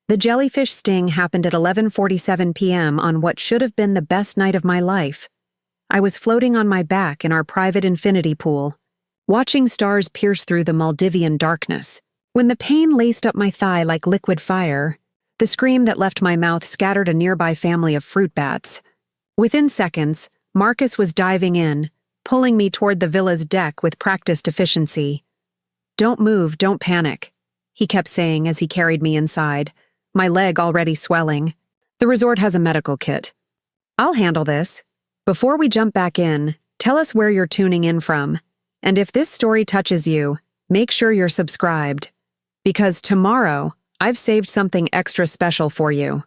The jellyfish sting happened at 11:47 p.m. on what should have been the best night of my life. I was floating on my back in our private infinity pool, watching stars pierce through the Maldivian darkness, when the pain laced up my thigh like liquid fire. The scream that left my mouth scattered a nearby family of fruit bats. Within seconds, Marcus was diving in, pulling me toward the villa's deck with practiced efficiency. "Don't move, don't panic," he kept saying as he carried me inside, my leg already swelling. "The resort has a medical kit. I'll handle this. Before we jump back in, tell us where you're tuning in from. And if this story touches you, make sure you're subscribed. Because tomorrow, I've saved something extra special for you."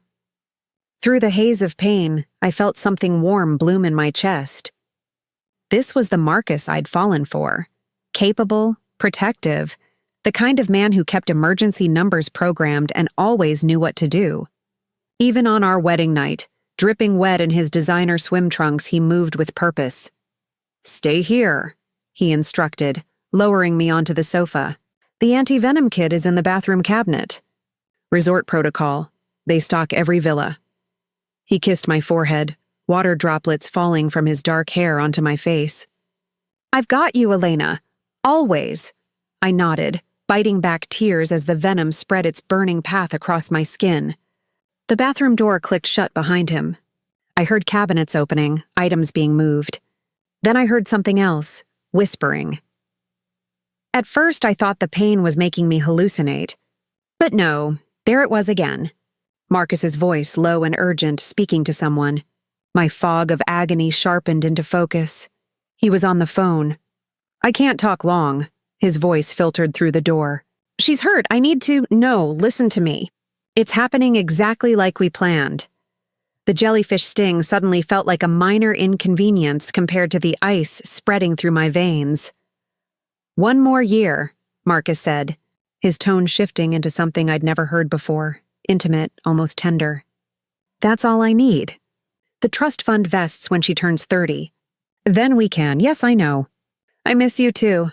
Through the haze of pain, I felt something warm bloom in my chest. This was the Marcus I'd fallen for. Capable, protective, the kind of man who kept emergency numbers programmed and always knew what to do. Even on our wedding night, dripping wet in his designer swim trunks, he moved with purpose. "Stay here," he instructed, lowering me onto the sofa. "The anti-venom kit is in the bathroom cabinet. Resort protocol. They stock every villa." He kissed my forehead, water droplets falling from his dark hair onto my face. "I've got you, Elena. Always." I nodded, biting back tears as the venom spread its burning path across my skin. The bathroom door clicked shut behind him. I heard cabinets opening, items being moved. Then I heard something else, whispering. At first, I thought the pain was making me hallucinate. But no, there it was again. Marcus's voice, low and urgent, speaking to someone. My fog of agony sharpened into focus. He was on the phone. "I can't talk long," his voice filtered through the door. "She's hurt. I need to— No, listen to me. It's happening exactly like we planned." The jellyfish sting suddenly felt like a minor inconvenience compared to the ice spreading through my veins. "One more year," Marcus said, his tone shifting into something I'd never heard before, intimate, almost tender. "That's all I need. The trust fund vests when she turns 30. Then we can— Yes, I know. I miss you too."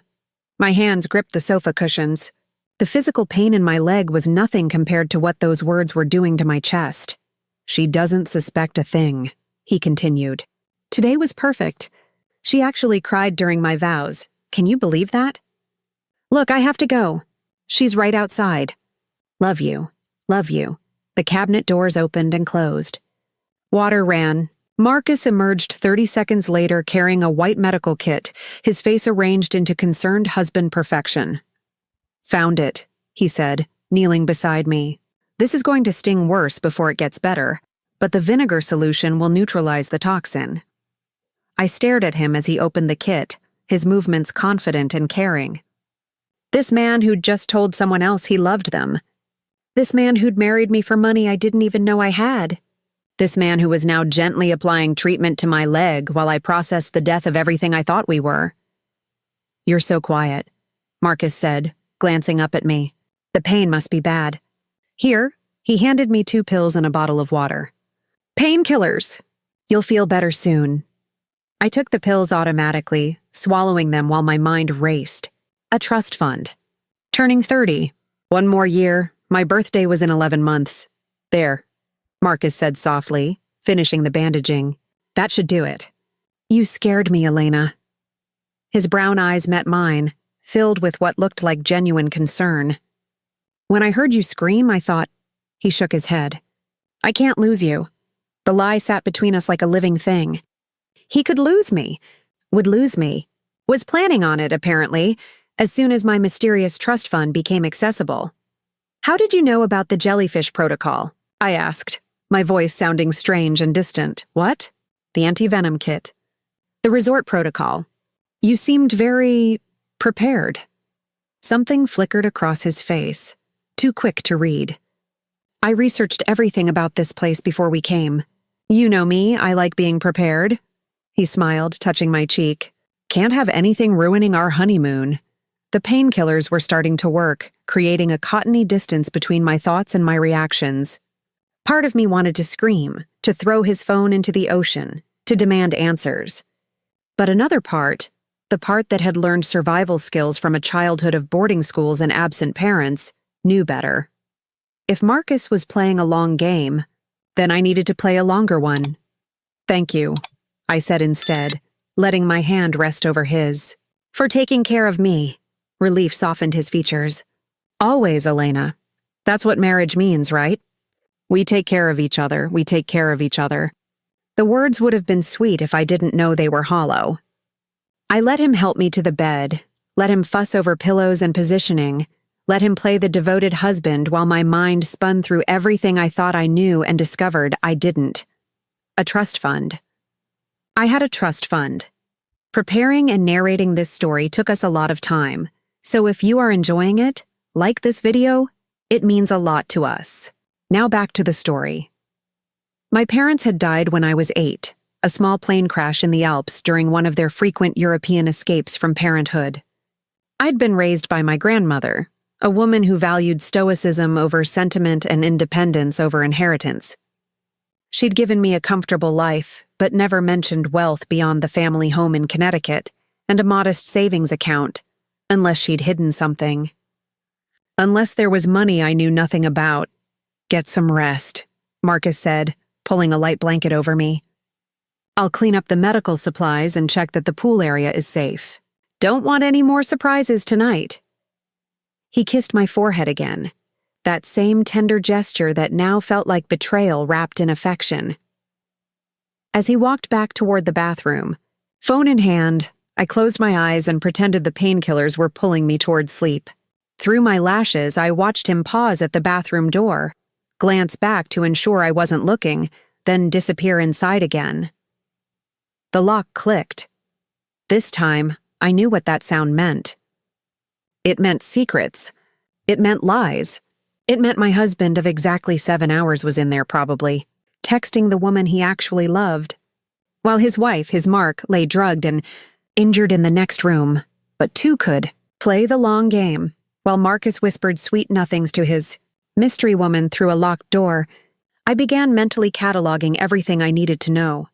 My hands gripped the sofa cushions. The physical pain in my leg was nothing compared to what those words were doing to my chest. "She doesn't suspect a thing," he continued. Today was perfect. She actually cried during my vows. Can you believe that? "Look, I have to go. She's right outside." Love you. Love you." The cabinet doors opened and closed. Water ran. Marcus emerged 30 seconds later carrying a white medical kit, his face arranged into concerned husband perfection. "Found it," he said, kneeling beside me. "This is going to sting worse before it gets better, but the vinegar solution will neutralize the toxin." I stared at him as he opened the kit, his movements confident and caring. This man who'd just told someone else he loved them. This man who'd married me for money I didn't even know I had. This man who was now gently applying treatment to my leg while I processed the death of everything I thought we were. "You're so quiet," Marcus said, glancing up at me. "The pain must be bad." "Here," he handed me 2 pills and a bottle of water. "Painkillers. You'll feel better soon." I took the pills automatically, swallowing them while my mind raced. A trust fund. Turning 30. 1 more year. My birthday was in 11 months. "There," Marcus said softly, finishing the bandaging. "That should do it." "You scared me, Elena." His brown eyes met mine, filled with what looked like genuine concern. "When I heard you scream, I thought—" He shook his head. "I can't lose you." The lie sat between us like a living thing. He could lose me. Would lose me. Was planning on it, apparently, as soon as my mysterious trust fund became accessible. "How did you know about the jellyfish protocol?" I asked, my voice sounding strange and distant. "What?" "The anti-venom kit." "The resort protocol. You seemed very— prepared." Something flickered across his face, too quick to read. "I researched everything about this place before we came. You know me, I like being prepared." He smiled, touching my cheek. "Can't have anything ruining our honeymoon." The painkillers were starting to work, creating a cottony distance between my thoughts and my reactions. Part of me wanted to scream, to throw his phone into the ocean, to demand answers. But another part, the part that had learned survival skills from a childhood of boarding schools and absent parents, knew better. If Marcus was playing a long game, then I needed to play a longer one. "Thank you," I said instead, letting my hand rest over his. "For taking care of me." Relief softened his features. "Always, Elena. That's what marriage means, right? We take care of each other, we take care of each other." The words would have been sweet if I didn't know they were hollow. I let him help me to the bed, let him fuss over pillows and positioning, let him play the devoted husband while my mind spun through everything I thought I knew and discovered I didn't. A trust fund. I had a trust fund. Preparing and narrating this story took us a lot of time, so if you are enjoying it, like this video, it means a lot to us. Now back to the story. My parents had died when I was 8, a small plane crash in the Alps during one of their frequent European escapes from parenthood. I'd been raised by my grandmother, a woman who valued stoicism over sentiment and independence over inheritance. She'd given me a comfortable life, but never mentioned wealth beyond the family home in Connecticut and a modest savings account, unless she'd hidden something. Unless there was money I knew nothing about. "Get some rest," Marcus said, pulling a light blanket over me. "I'll clean up the medical supplies and check that the pool area is safe. Don't want any more surprises tonight." He kissed my forehead again, that same tender gesture that now felt like betrayal wrapped in affection. As he walked back toward the bathroom, phone in hand, I closed my eyes and pretended the painkillers were pulling me toward sleep. Through my lashes, I watched him pause at the bathroom door, glance back to ensure I wasn't looking, then disappear inside again. The lock clicked. This time, I knew what that sound meant. It meant secrets. It meant lies. It meant my husband of exactly 7 hours was in there probably, texting the woman he actually loved, while his wife, his Mark, lay drugged and injured in the next room, but two could play the long game, while Marcus whispered sweet nothings to his mystery woman through a locked door. I began mentally cataloging everything I needed to know.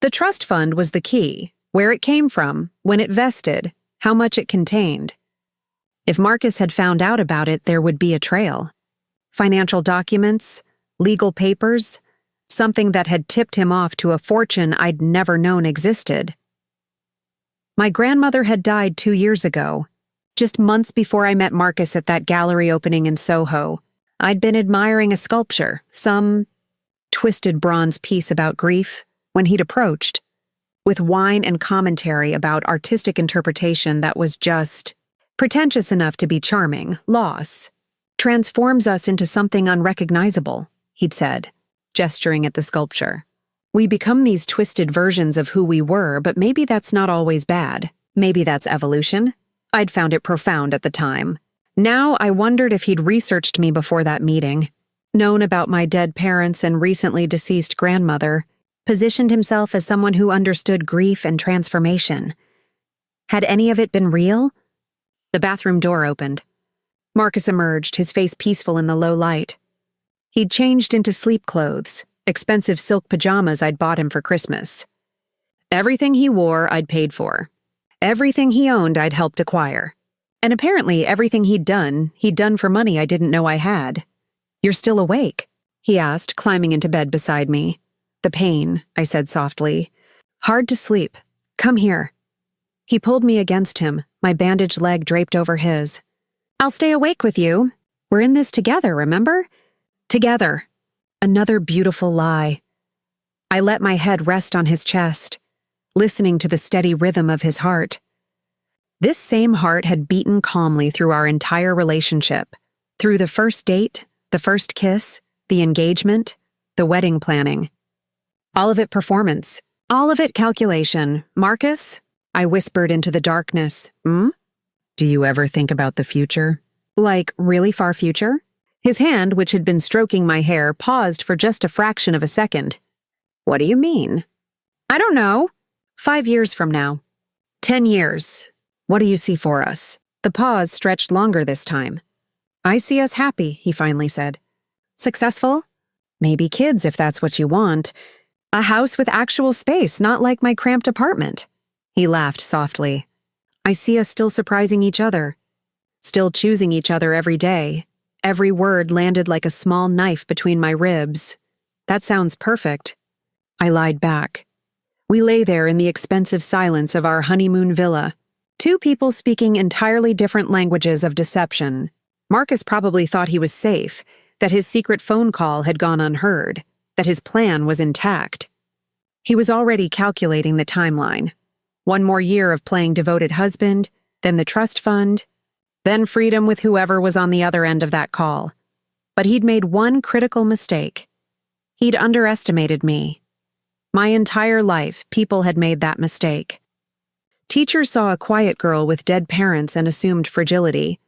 The trust fund was the key, where it came from, when it vested, how much it contained. If Marcus had found out about it, there would be a trail. Financial documents, legal papers, something that had tipped him off to a fortune I'd never known existed. My grandmother had died 2 years ago, just months before I met Marcus at that gallery opening in Soho. I'd been admiring a sculpture, some twisted bronze piece about grief, when he'd approached, with wine and commentary about artistic interpretation that was just pretentious enough to be charming. "Loss transforms us into something unrecognizable," he'd said, gesturing at the sculpture. "We become these twisted versions of who we were, but maybe that's not always bad. Maybe that's evolution." I'd found it profound at the time. Now I wondered if he'd researched me before that meeting, known about my dead parents and recently deceased grandmother, positioned himself as someone who understood grief and transformation. Had any of it been real? The bathroom door opened. Marcus emerged, his face peaceful in the low light. He'd changed into sleep clothes, expensive silk pajamas I'd bought him for Christmas. Everything he wore, I'd paid for. Everything he owned, I'd helped acquire. And apparently everything he'd done for money I didn't know I had. "You're still awake?" he asked, climbing into bed beside me. "The pain," I said softly. "Hard to sleep. Come here." He pulled me against him, my bandaged leg draped over his. "I'll stay awake with you. We're in this together, remember? Together." Another beautiful lie. I let my head rest on his chest, listening to the steady rhythm of his heart. This same heart had beaten calmly through our entire relationship, through the first date, the first kiss, the engagement, the wedding planning. All of it performance, all of it calculation. "Marcus?" I whispered into the darkness. "Do you ever think about the future?" "Like, really far future?" His hand, which had been stroking my hair, paused for just a fraction of a second. "What do you mean?" "I don't know. 5 years from now. 10 years. What do you see for us?" The pause stretched longer this time. "I see us happy," he finally said. "Successful? Maybe kids if that's what you want. A house with actual space, not like my cramped apartment." He laughed softly. "I see us still surprising each other. Still choosing each other every day. Every word landed like a small knife between my ribs. That sounds perfect. I lied back. We lay there in the expensive silence of our honeymoon villa. Two people speaking entirely different languages of deception. Marcus probably thought he was safe, that his secret phone call had gone unheard, that his plan was intact. He was already calculating the timeline. One more year of playing devoted husband, then the trust fund, then freedom with whoever was on the other end of that call. But he'd made one critical mistake. He'd underestimated me. My entire life, people had made that mistake. Teachers saw a quiet girl with dead parents and assumed fragility.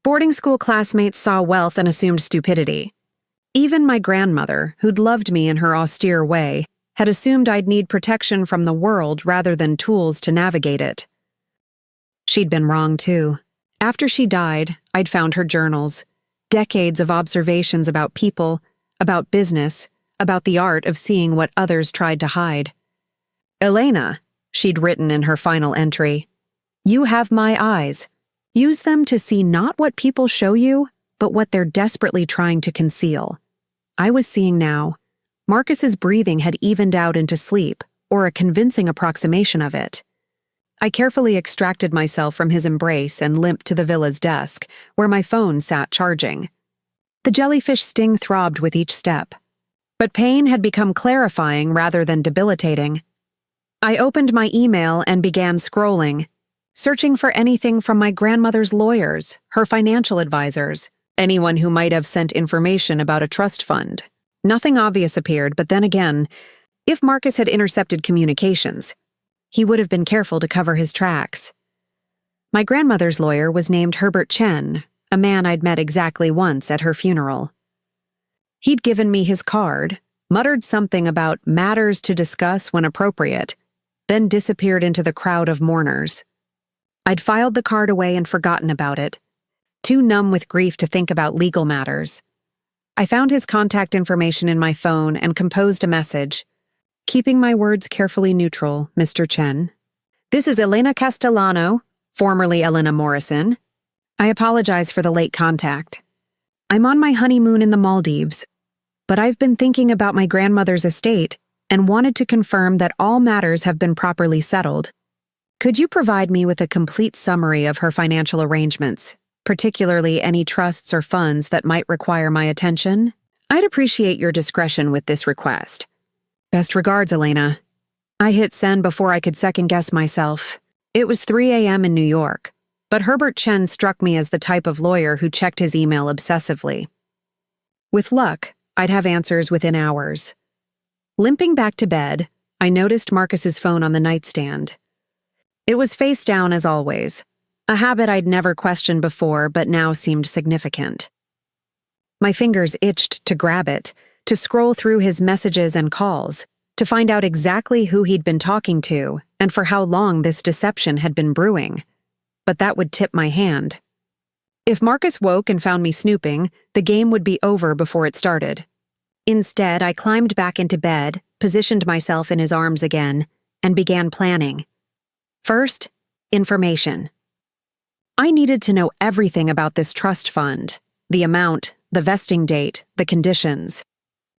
Boarding school classmates saw wealth and assumed stupidity. Even my grandmother, who'd loved me in her austere way, had assumed I'd need protection from the world rather than tools to navigate it. She'd been wrong, too. After she died, I'd found her journals, decades of observations about people, about business, about the art of seeing what others tried to hide. "Elena," she'd written in her final entry, "you have my eyes. Use them to see not what people show you, but what they're desperately trying to conceal." I was seeing now. Marcus's breathing had evened out into sleep, or a convincing approximation of it. I carefully extracted myself from his embrace and limped to the villa's desk, where my phone sat charging. The jellyfish sting throbbed with each step. But pain had become clarifying rather than debilitating. I opened my email and began scrolling, searching for anything from my grandmother's lawyers, her financial advisors, anyone who might have sent information about a trust fund. Nothing obvious appeared, but then again, if Marcus had intercepted communications, he would have been careful to cover his tracks. My grandmother's lawyer was named Herbert Chen, a man I'd met exactly once at her funeral. He'd given me his card, muttered something about matters to discuss when appropriate, then disappeared into the crowd of mourners. I'd filed the card away and forgotten about it, too numb with grief to think about legal matters. I found his contact information in my phone and composed a message. "Keeping my words carefully neutral, Mr. Chen. This is Elena Castellano, formerly Elena Morrison. I apologize for the late contact. I'm on my honeymoon in the Maldives, but I've been thinking about my grandmother's estate and wanted to confirm that all matters have been properly settled. Could you provide me with a complete summary of her financial arrangements, particularly any trusts or funds that might require my attention? I'd appreciate your discretion with this request. Best regards, Elena." I hit send before I could second-guess myself. It was 3 a.m. in New York, but Herbert Chen struck me as the type of lawyer who checked his email obsessively. With luck, I'd have answers within hours. Limping back to bed, I noticed Marcus's phone on the nightstand. It was face down as always, a habit I'd never questioned before but now seemed significant. My fingers itched to grab it, to scroll through his messages and calls, to find out exactly who he'd been talking to and for how long this deception had been brewing. But that would tip my hand. If Marcus woke and found me snooping, the game would be over before it started. Instead, I climbed back into bed, positioned myself in his arms again, and began planning. First, information. I needed to know everything about this trust fund, the amount, the vesting date, the conditions.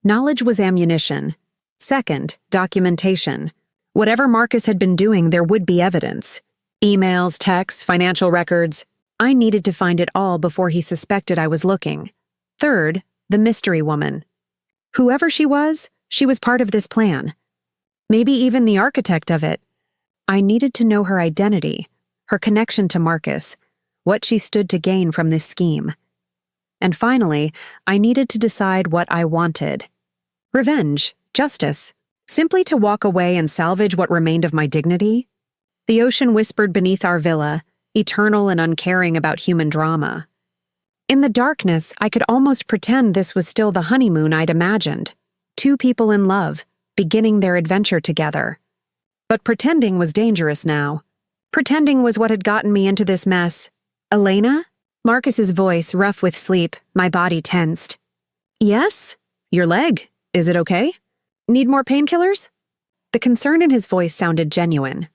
Knowledge was ammunition. Second, documentation. Whatever Marcus had been doing, there would be evidence. Emails, texts, financial records. I needed to find it all before he suspected I was looking. Third, the mystery woman. Whoever she was part of this plan. Maybe even the architect of it. I needed to know her identity, her connection to Marcus, what she stood to gain from this scheme. And finally, I needed to decide what I wanted. Revenge, justice, simply to walk away and salvage what remained of my dignity? The ocean whispered beneath our villa, eternal and uncaring about human drama. In the darkness, I could almost pretend this was still the honeymoon I'd imagined. Two people in love, beginning their adventure together. But pretending was dangerous now. Pretending was what had gotten me into this mess. "Elena?" Marcus's voice, rough with sleep, my body tensed. "Yes? Your leg. Is it okay? Need more painkillers?" The concern in his voice sounded genuine.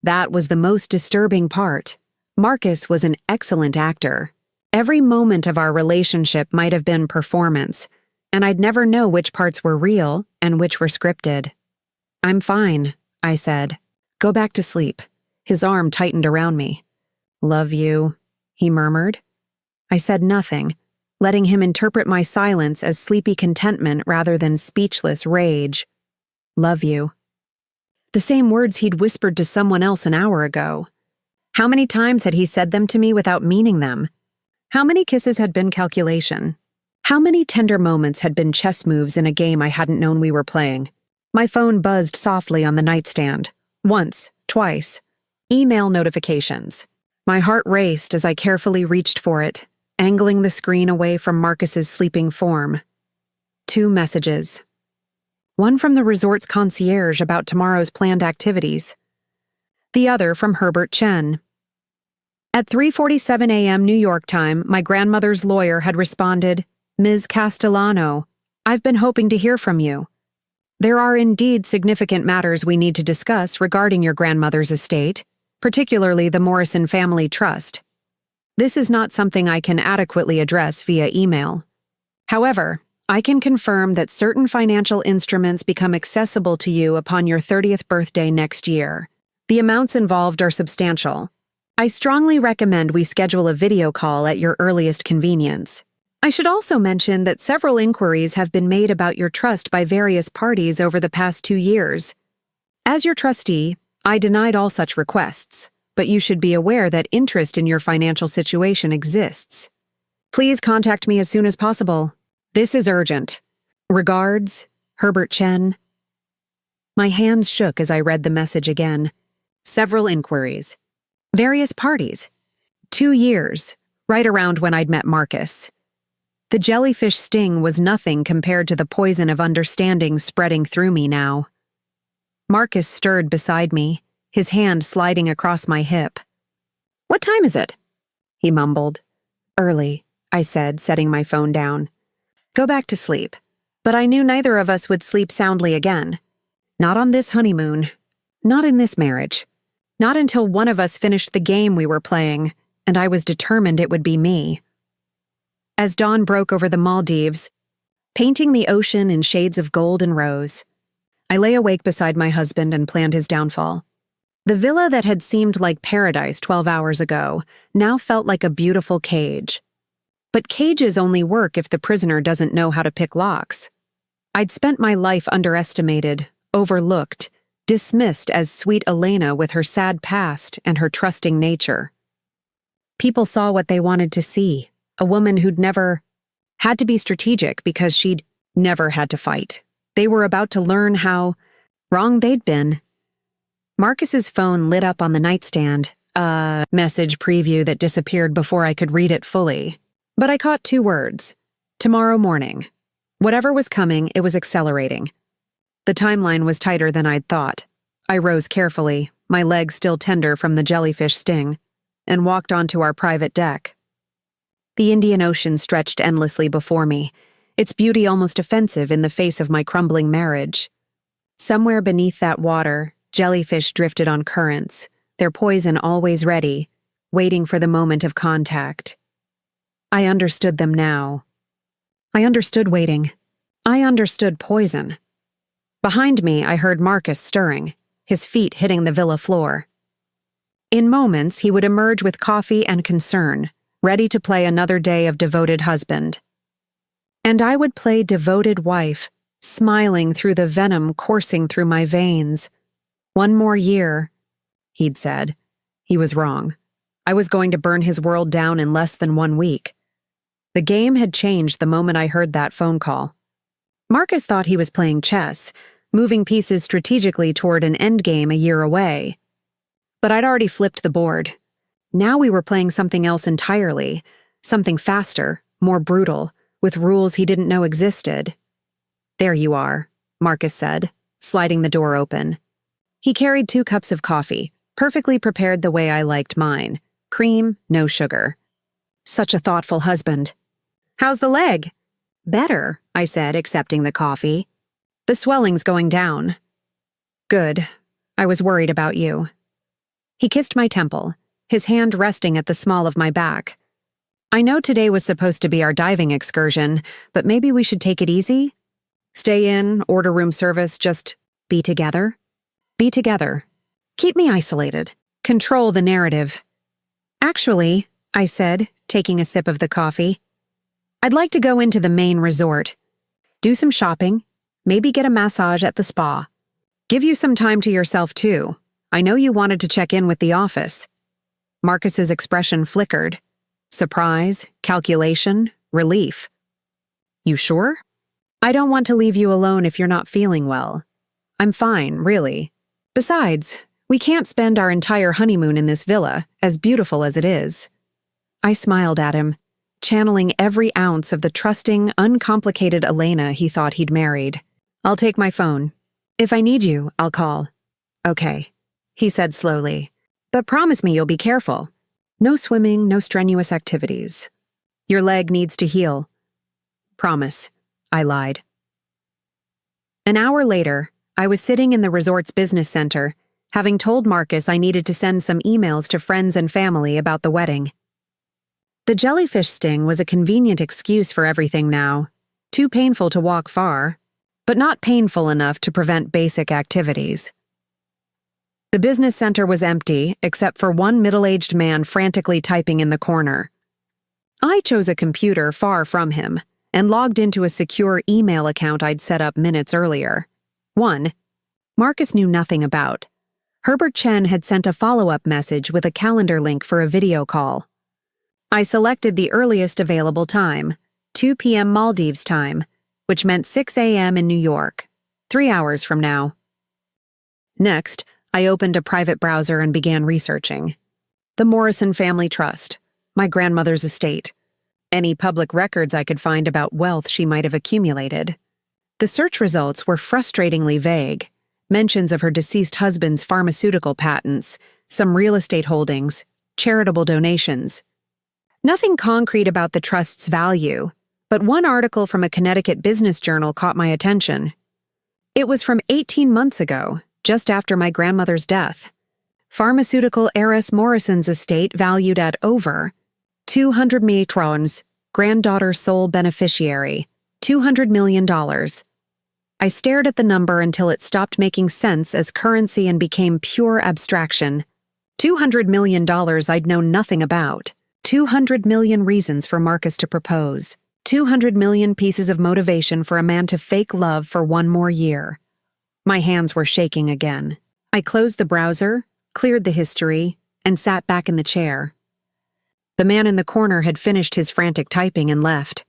That was the most disturbing part. Marcus was an excellent actor. Every moment of our relationship might have been performance, and I'd never know which parts were real and which were scripted. "I'm fine," I said. "Go back to sleep." His arm tightened around me. "Love you," he murmured. I said nothing, letting him interpret my silence as sleepy contentment rather than speechless rage. "Love you." The same words he'd whispered to someone else an hour ago. How many times had he said them to me without meaning them? How many kisses had been calculation? How many tender moments had been chess moves in a game I hadn't known we were playing? My phone buzzed softly on the nightstand. Once, twice. Email notifications. My heart raced as I carefully reached for it, angling the screen away from Marcus's sleeping form. 2 messages. One from the resort's concierge about tomorrow's planned activities. The other from Herbert Chen. At 3:47 a.m. New York time, my grandmother's lawyer had responded, "Ms. Castellano, I've been hoping to hear from you. There are indeed significant matters we need to discuss regarding your grandmother's estate, particularly the Morrison Family Trust. This is not something I can adequately address via email. However, I can confirm that certain financial instruments become accessible to you upon your 30th birthday next year. The amounts involved are substantial. I strongly recommend we schedule a video call at your earliest convenience. I should also mention that several inquiries have been made about your trust by various parties over the past 2 years. As your trustee, I denied all such requests, but you should be aware that interest in your financial situation exists. Please contact me as soon as possible. This is urgent. Regards, Herbert Chen." My hands shook as I read the message again. Several inquiries. Various parties. 2 years, right around when I'd met Marcus. The jellyfish sting was nothing compared to the poison of understanding spreading through me now. Marcus stirred beside me, his hand sliding across my hip. "What time is it?" he mumbled. "Early," I said, setting my phone down. "Go back to sleep." But I knew neither of us would sleep soundly again. Not on this honeymoon. Not in this marriage. Not until one of us finished the game we were playing, and I was determined it would be me. As dawn broke over the Maldives, painting the ocean in shades of gold and rose, I lay awake beside my husband and planned his downfall. The villa that had seemed like paradise 12 hours ago now felt like a beautiful cage. But cages only work if the prisoner doesn't know how to pick locks. I'd spent my life underestimated, overlooked, dismissed as sweet Elena with her sad past and her trusting nature. People saw what they wanted to see, a woman who'd never had to be strategic because she'd never had to fight. They were about to learn how wrong they'd been. Marcus's phone lit up on the nightstand, a message preview that disappeared before I could read it fully. But I caught 2 words. Tomorrow morning. Whatever was coming, it was accelerating. The timeline was tighter than I'd thought. I rose carefully, my legs still tender from the jellyfish sting, and walked onto our private deck. The Indian Ocean stretched endlessly before me, its beauty almost offensive in the face of my crumbling marriage. Somewhere beneath that water, jellyfish drifted on currents, their poison always ready, waiting for the moment of contact. I understood them now. I understood waiting. I understood poison. Behind me, I heard Marcus stirring, his feet hitting the villa floor. In moments, he would emerge with coffee and concern, ready to play another day of devoted husband. And I would play devoted wife, smiling through the venom coursing through my veins. 1 more year, he'd said. He was wrong. I was going to burn his world down in less than 1 week. The game had changed the moment I heard that phone call. Marcus thought he was playing chess, moving pieces strategically toward an endgame a year away. But I'd already flipped the board. Now we were playing something else entirely, something faster, more brutal, with rules he didn't know existed. "There you are," Marcus said, sliding the door open. He carried 2 cups of coffee, perfectly prepared the way I liked mine. Cream, no sugar. Such a thoughtful husband. "How's the leg?" "Better," I said, accepting the coffee. "The swelling's going down." "Good. I was worried about you." He kissed my temple, his hand resting at the small of my back. I know today was supposed to be our diving excursion, but maybe we should take it easy? Stay in, order room service, just be together? Be together. Keep me isolated. Control the narrative. Actually, I said, taking a sip of the coffee, I'd like to go into the main resort. Do some shopping, maybe get a massage at the spa. Give you some time to yourself, too. I know you wanted to check in with the office. Marcus's expression flickered. Surprise, calculation, relief. You sure? I don't want to leave you alone if you're not feeling well. I'm fine, really. Besides, we can't spend our entire honeymoon in this villa, as beautiful as it is. I smiled at him, channeling every ounce of the trusting, uncomplicated Elena he thought he'd married. I'll take my phone. If I need you, I'll call. Okay, he said slowly. But promise me you'll be careful. No swimming, no strenuous activities. Your leg needs to heal. Promise, I lied. An hour later, I was sitting in the resort's business center, having told Marcus I needed to send some emails to friends and family about the wedding. The jellyfish sting was a convenient excuse for everything now. Too painful to walk far, but not painful enough to prevent basic activities. The business center was empty, except for one middle-aged man frantically typing in the corner. I chose a computer far from him and logged into a secure email account I'd set up minutes earlier. One, Marcus knew nothing about. Herbert Chen had sent a follow-up message with a calendar link for a video call. I selected the earliest available time, 2 p.m. Maldives time, which meant 6 a.m. in New York, 3 hours from now. Next, I opened a private browser and began researching. The Morrison Family Trust, my grandmother's estate, any public records I could find about wealth she might have accumulated. The search results were frustratingly vague. Mentions of her deceased husband's pharmaceutical patents, some real estate holdings, charitable donations. Nothing concrete about the trust's value, but one article from a Connecticut business journal caught my attention. It was from 18 months ago, just after my grandmother's death. Pharmaceutical heiress Morrison's estate valued at over 200 million, granddaughter sole beneficiary, $200 million. I stared at the number until it stopped making sense as currency and became pure abstraction. $200 million I'd known nothing about. 200 million reasons for Marcus to propose. 200 million pieces of motivation for a man to fake love for one more year. My hands were shaking again. I closed the browser, cleared the history, and sat back in the chair. The man in the corner had finished his frantic typing and left.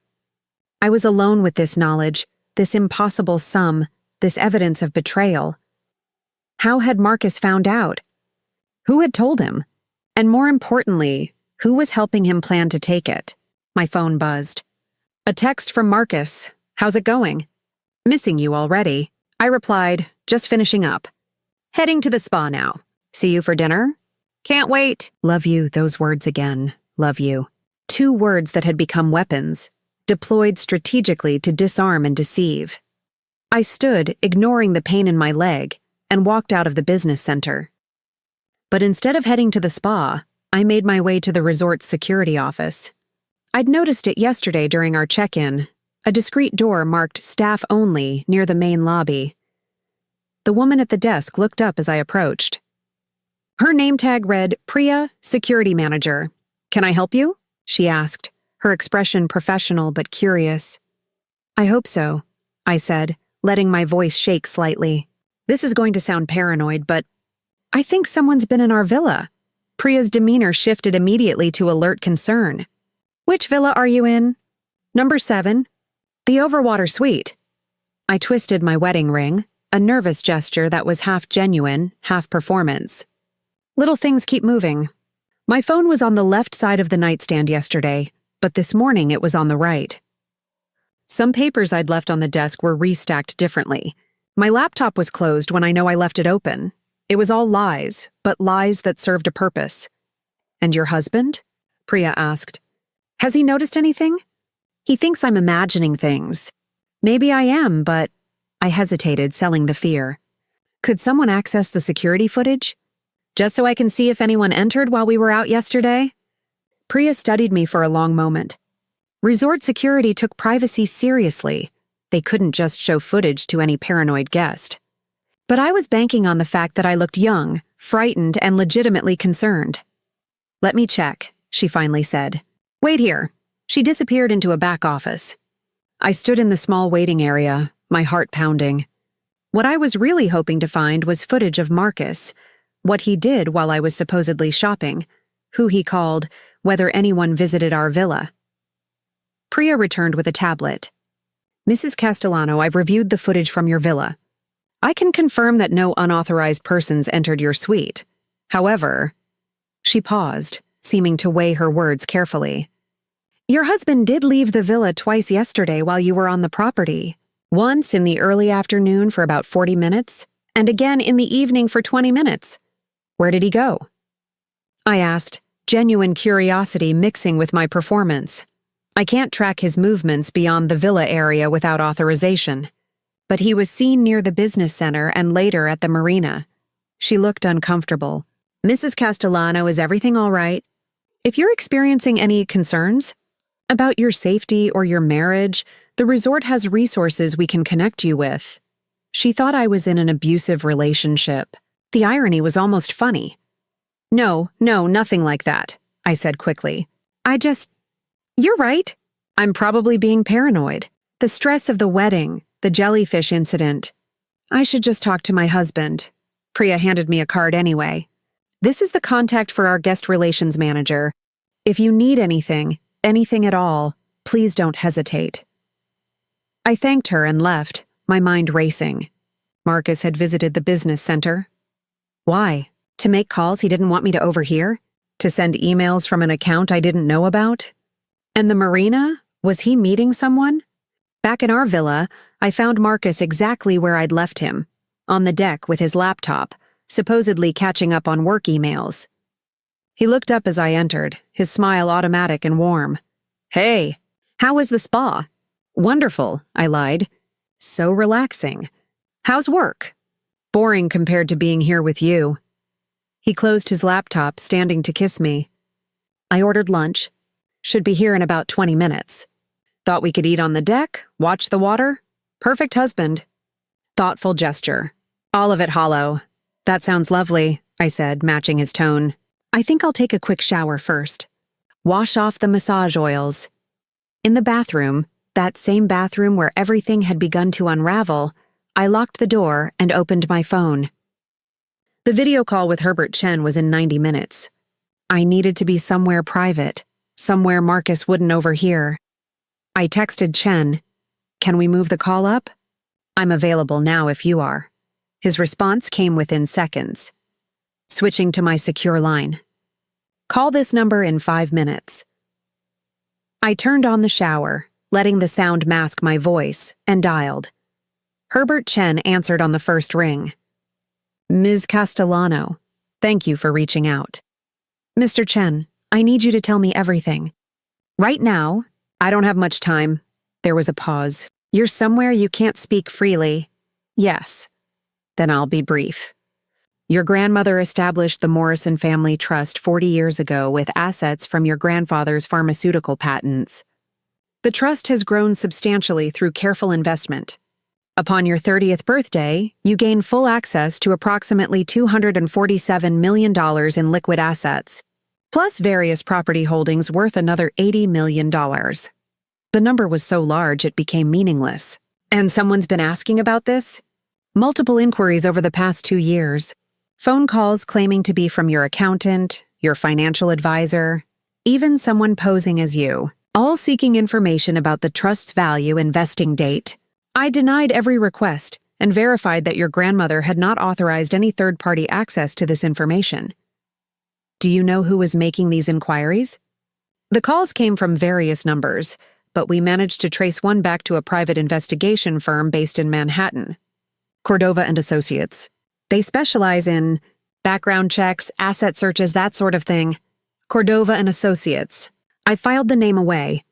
I was alone with this knowledge, this impossible sum, this evidence of betrayal. How had Marcus found out? Who had told him? And more importantly, who was helping him plan to take it? My phone buzzed. A text from Marcus. How's it going? Missing you already. I replied, just finishing up. Heading to the spa now. See you for dinner? Can't wait. Love you, those words again. Love you. 2 words that had become weapons, deployed strategically to disarm and deceive. I stood, ignoring the pain in my leg, and walked out of the business center. But instead of heading to the spa, I made my way to the resort's security office. I'd noticed it yesterday during our check-in, a discreet door marked staff only near the main lobby. The woman at the desk looked up as I approached. Her name tag read, Priya, Security Manager. Can I help you? She asked, her expression professional but curious. I hope so, I said, letting my voice shake slightly. This is going to sound paranoid, but I think someone's been in our villa. Priya's demeanor shifted immediately to alert concern. Which villa are you in? Number 7. The Overwater Suite. I twisted my wedding ring, a nervous gesture that was half genuine, half performance. Little things keep moving. My phone was on the left side of the nightstand yesterday, but this morning it was on the right. Some papers I'd left on the desk were restacked differently. My laptop was closed when I know I left it open. It was all lies, but lies that served a purpose. And your husband? Priya asked. Has he noticed anything? He thinks I'm imagining things. Maybe I am, but I hesitated, selling the fear. Could someone access the security footage? Just so I can see if anyone entered while we were out yesterday? Priya studied me for a long moment. Resort security took privacy seriously. They couldn't just show footage to any paranoid guest. But I was banking on the fact that I looked young, frightened, and legitimately concerned. "Let me check," she finally said. "Wait here." She disappeared into a back office. I stood in the small waiting area, my heart pounding. What I was really hoping to find was footage of Marcus, what he did while I was supposedly shopping, who he called, whether anyone visited our villa. Priya returned with a tablet. "Mrs. Castellano, I've reviewed the footage from your villa. I can confirm that no unauthorized persons entered your suite. However," she paused, seeming to weigh her words carefully, "your husband did leave the villa twice yesterday while you were on the property. Once in the early afternoon for about 40 minutes, and again in the evening for 20 minutes. Where did he go?" I asked, genuine curiosity mixing with my performance. I can't track his movements beyond the villa area without authorization. But he was seen near the business center and later at the marina. She looked uncomfortable. "Mrs. Castellano, is everything all right? If you're experiencing any concerns about your safety or your marriage, the resort has resources we can connect you with." She thought I was in an abusive relationship. The irony was almost funny. No, nothing like that," I said quickly. You're right. I'm probably being paranoid. The stress of the wedding, the jellyfish incident. I should just talk to my husband." Priya handed me a card anyway. "This is the contact for our guest relations manager. If you need anything at all, please don't hesitate." I thanked her and left, my mind racing. Marcus had visited the business center. Why? To make calls he didn't want me to overhear? To send emails from an account I didn't know about? And the marina? Was he meeting someone? Back in our villa, I found Marcus exactly where I'd left him, on the deck with his laptop, supposedly catching up on work emails. He looked up as I entered, his smile automatic and warm. "Hey, how was the spa?" "Wonderful," I lied. "So relaxing. How's work?" "Boring compared to being here with you." He closed his laptop, standing to kiss me. "I ordered lunch. Should be here in about 20 minutes. Thought we could eat on the deck, watch the water? Perfect husband." Thoughtful gesture. All of it hollow. "That sounds lovely," I said, matching his tone. "I think I'll take a quick shower first. Wash off the massage oils." In the bathroom, that same bathroom where everything had begun to unravel, I locked the door and opened my phone. The video call with Herbert Chen was in 90 minutes. I needed to be somewhere private, somewhere Marcus wouldn't overhear. I texted Chen, "Can we move the call up? I'm available now if you are." His response came within seconds. Switching to my secure line. "Call this number in 5 minutes." I turned on the shower, letting the sound mask my voice, and dialed. Herbert Chen answered on the first ring. "Ms. Castellano, thank you for reaching out." "Mr. Chen, I need you to tell me everything. Right now, I don't have much time." There was a pause. "You're somewhere you can't speak freely." "Yes." "Then I'll be brief. Your grandmother established the Morrison Family Trust 40 years ago with assets from your grandfather's pharmaceutical patents. The trust has grown substantially through careful investment. Upon your 30th birthday, you gain full access to approximately $247 million in liquid assets, plus various property holdings worth another $80 million. The number was so large it became meaningless. "And someone's been asking about this?" "Multiple inquiries over the past 2 years. Phone calls claiming to be from your accountant, your financial advisor, even someone posing as you, all seeking information about the trust's value and vesting date. I denied every request and verified that your grandmother had not authorized any third-party access to this information. Do you know who was making these inquiries?" The calls came from various numbers, but we managed to trace one back to a private investigation firm based in Manhattan. Cordova and Associates. They specialize in background checks, asset searches, that sort of thing. Cordova and Associates. I filed the name away.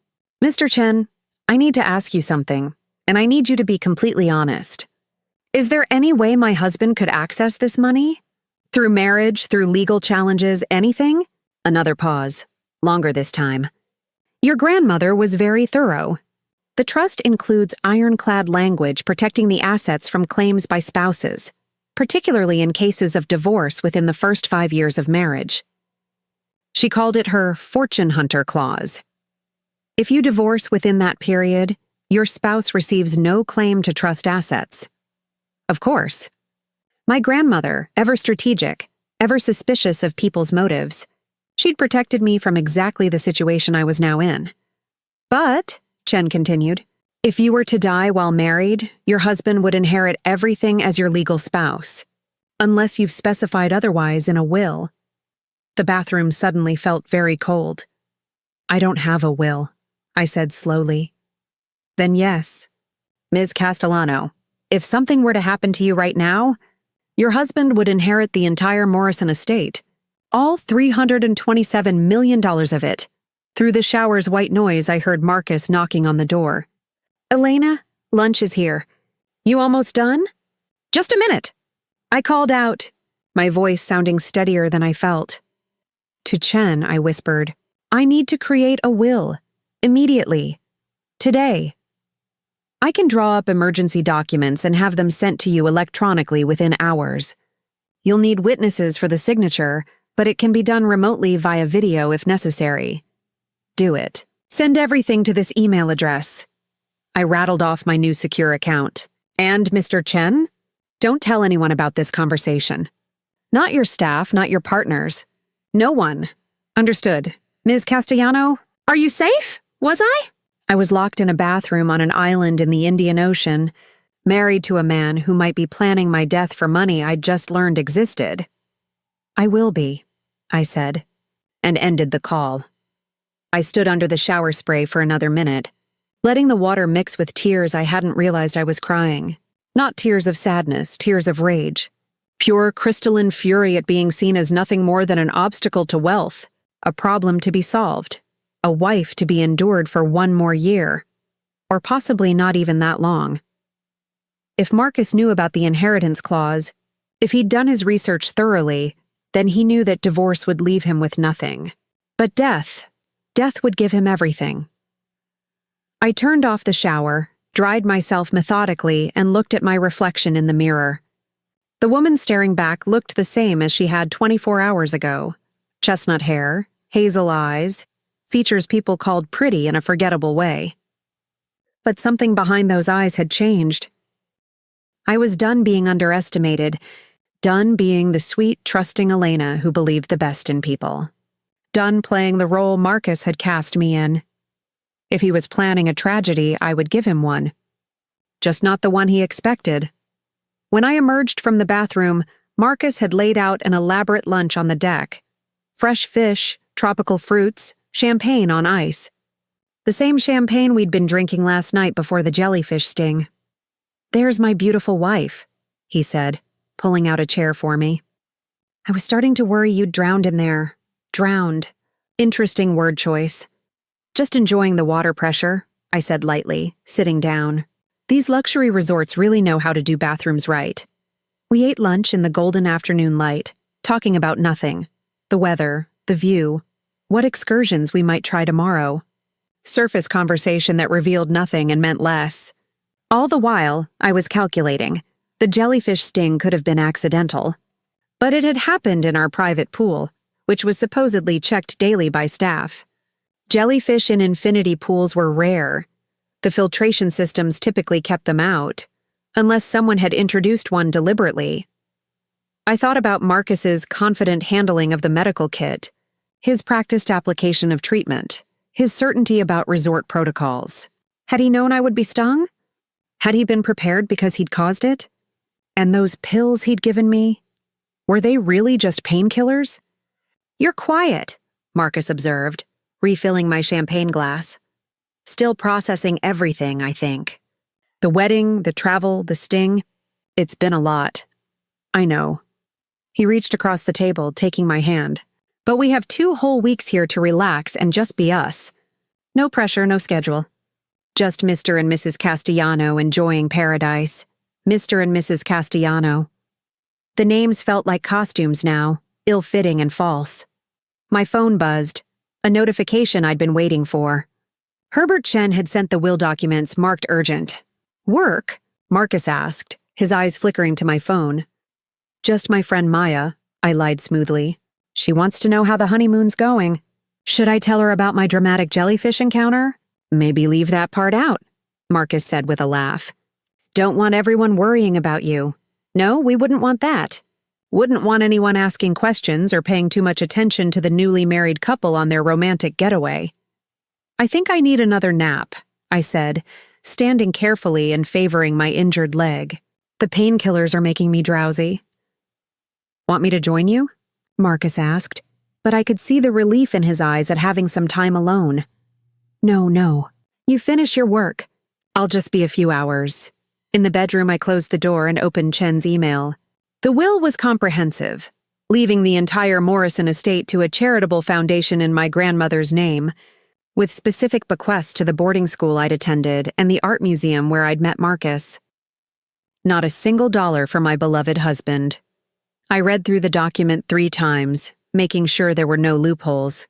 "Mr. Chen, I need to ask you something, and I need you to be completely honest. Is there any way my husband could access this money? Through marriage, through legal challenges, anything?" Another pause. longer this time. Your grandmother was very thorough. The trust includes ironclad language protecting the assets from claims by spouses, particularly in cases of divorce within the first 5 years of marriage. She called it her fortune hunter clause. If you divorce within that period, your spouse receives no claim to trust assets. Of course. My grandmother, ever strategic, ever suspicious of people's motives, she'd protected me from exactly the situation I was now in. But, Chen continued, if you were to die while married, your husband would inherit everything as your legal spouse, unless you've specified otherwise in a will. The bathroom suddenly felt very cold. I don't have a will, I said slowly. Then yes. Ms. Castellano, if something were to happen to you right now, your husband would inherit the entire Morrison estate, all $327 million of it. Through the shower's white noise, I heard Marcus knocking on the door. Elena, lunch is here. You almost done? Just a minute. I called out, my voice sounding steadier than I felt. To Chen, I whispered, I need to create a will. Immediately. Today. I can draw up emergency documents and have them sent to you electronically within hours. You'll need witnesses for the signature, but it can be done remotely via video if necessary. Do it. Send everything to this email address. I rattled off my new secure account. And Mr. Chen? Don't tell anyone about this conversation. Not your staff, not your partners. No one. Understood. Ms. Castellano, are you safe? Was I? I was locked in a bathroom on an island in the Indian Ocean, married to a man who might be planning my death for money I'd just learned existed. I will be, I said, and ended the call. I stood under the shower spray for another minute, letting the water mix with tears I hadn't realized I was crying. Not tears of sadness, tears of rage. Pure crystalline fury at being seen as nothing more than an obstacle to wealth, a problem to be solved, a wife to be endured for 1 more year, or possibly not even that long. If Marcus knew about the inheritance clause, if he'd done his research thoroughly, then he knew that divorce would leave him with nothing. But death would give him everything. I turned off the shower, dried myself methodically, and looked at my reflection in the mirror. The woman staring back looked the same as she had 24 hours ago. Chestnut hair, hazel eyes, features people called pretty in a forgettable way. But something behind those eyes had changed. I was done being underestimated, done being the sweet, trusting Elena who believed the best in people. Done playing the role Marcus had cast me in. If he was planning a tragedy, I would give him one. Just not the one he expected. When I emerged from the bathroom, Marcus had laid out an elaborate lunch on the deck. Fresh fish, tropical fruits, champagne on ice. The same champagne we'd been drinking last night before the jellyfish sting. There's my beautiful wife, he said, pulling out a chair for me. I was starting to worry you'd drowned in there. Drowned. Interesting word choice. Just enjoying the water pressure, I said lightly, sitting down. These luxury resorts really know how to do bathrooms right. We ate lunch in the golden afternoon light, talking about nothing. The weather, the view, what excursions we might try tomorrow. Surface conversation that revealed nothing and meant less. All the while, I was calculating. The jellyfish sting could have been accidental. But it had happened in our private pool, which was supposedly checked daily by staff. Jellyfish in infinity pools were rare. The filtration systems typically kept them out, unless someone had introduced one deliberately. I thought about Marcus's confident handling of the medical kit, his practiced application of treatment, his certainty about resort protocols. Had he known I would be stung? Had he been prepared because he'd caused it? And those pills he'd given me? Were they really just painkillers? You're quiet, Marcus observed, refilling my champagne glass. Still processing everything, I think. The wedding, the travel, the sting. It's been a lot. I know. He reached across the table, taking my hand. But we have 2 whole weeks here to relax and just be us. No pressure, no schedule. Just Mr. and Mrs. Castellano enjoying paradise. Mr. and Mrs. Castellano. The names felt like costumes now, ill-fitting and false. My phone buzzed. a notification I'd been waiting for. Herbert Chen had sent the will documents marked urgent. Work? Marcus asked, his eyes flickering to my phone. Just my friend Maya, I lied smoothly. She wants to know how the honeymoon's going. Should I tell her about my dramatic jellyfish encounter? Maybe leave that part out, Marcus said with a laugh. Don't want everyone worrying about you. No, we wouldn't want that. Wouldn't want anyone asking questions or paying too much attention to the newly married couple on their romantic getaway. I think I need another nap, I said, standing carefully and favoring my injured leg. The painkillers are making me drowsy. Want me to join you? Marcus asked, but I could see the relief in his eyes at having some time alone. No. You finish your work. I'll just be a few hours. In the bedroom, I closed the door and opened Chen's email. The will was comprehensive, leaving the entire Morrison estate to a charitable foundation in my grandmother's name, with specific bequests to the boarding school I'd attended and the art museum where I'd met Marcus. Not a single dollar for my beloved husband. I read through the document 3 times, making sure there were no loopholes.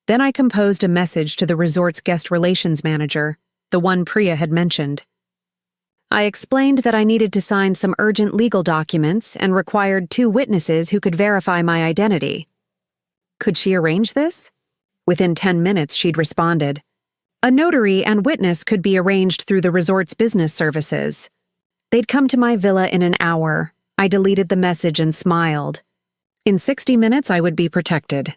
Then I composed a message to the resort's guest relations manager, the one Priya had mentioned. I explained that I needed to sign some urgent legal documents and required 2 witnesses who could verify my identity. Could she arrange this? Within 10 minutes, she'd responded. A notary and witness could be arranged through the resort's business services. They'd come to my villa in an hour. I deleted the message and smiled. In 60 minutes, I would be protected.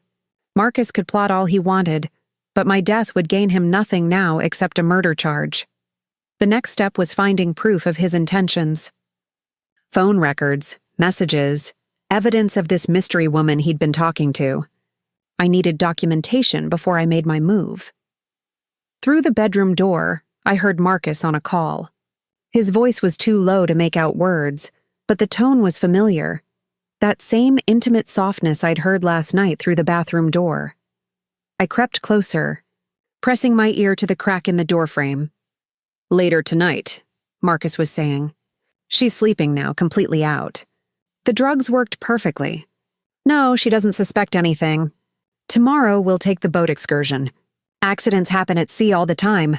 Marcus could plot all he wanted, but my death would gain him nothing now except a murder charge. The next step was finding proof of his intentions. Phone records, messages, evidence of this mystery woman he'd been talking to. I needed documentation before I made my move. Through the bedroom door, I heard Marcus on a call. His voice was too low to make out words, but the tone was familiar. That same intimate softness I'd heard last night through the bathroom door. I crept closer, pressing my ear to the crack in the doorframe. Later tonight, Marcus was saying. She's sleeping now, completely out. The drugs worked perfectly. No, she doesn't suspect anything. Tomorrow we'll take the boat excursion. Accidents happen at sea all the time.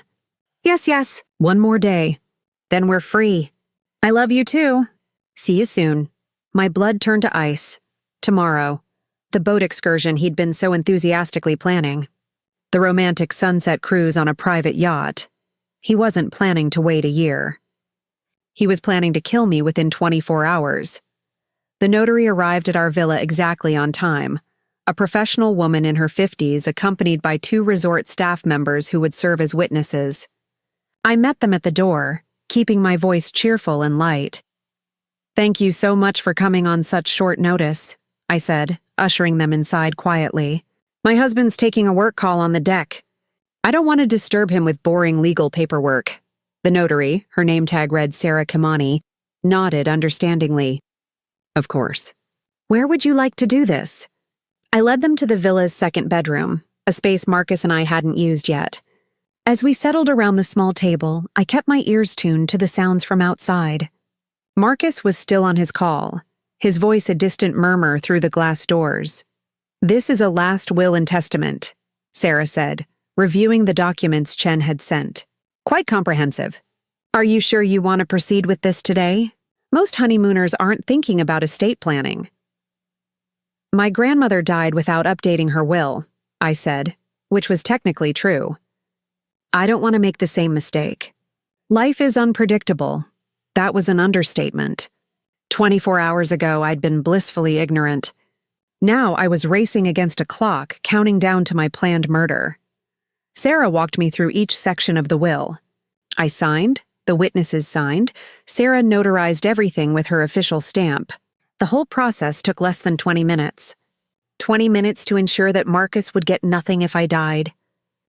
Yes. One more day. Then we're free. I love you too. See you soon. My blood turned to ice. Tomorrow. The boat excursion he'd been so enthusiastically planning. The romantic sunset cruise on a private yacht. He wasn't planning to wait a year. He was planning to kill me within 24 hours. The notary arrived at our villa exactly on time, a professional woman in her 50s accompanied by 2 resort staff members who would serve as witnesses. I met them at the door, keeping my voice cheerful and light. Thank you so much for coming on such short notice, I said, ushering them inside quietly. My husband's taking a work call on the deck. I don't want to disturb him with boring legal paperwork. The notary, her name tag read Sarah Kimani, nodded understandingly. Of course. Where would you like to do this? I led them to the villa's 2nd bedroom, a space Marcus and I hadn't used yet. As we settled around the small table, I kept my ears tuned to the sounds from outside. Marcus was still on his call, his voice a distant murmur through the glass doors. This is a last will and testament, Sarah said, reviewing the documents Chen had sent. Quite comprehensive. Are you sure you want to proceed with this today? Most honeymooners aren't thinking about estate planning. My grandmother died without updating her will, I said, which was technically true. I don't want to make the same mistake. Life is unpredictable. That was an understatement. 24 hours ago, I'd been blissfully ignorant. Now I was racing against a clock, counting down to my planned murder. Sarah walked me through each section of the will. I signed, the witnesses signed, Sarah notarized everything with her official stamp. The whole process took less than 20 minutes. 20 minutes to ensure that Marcus would get nothing if I died.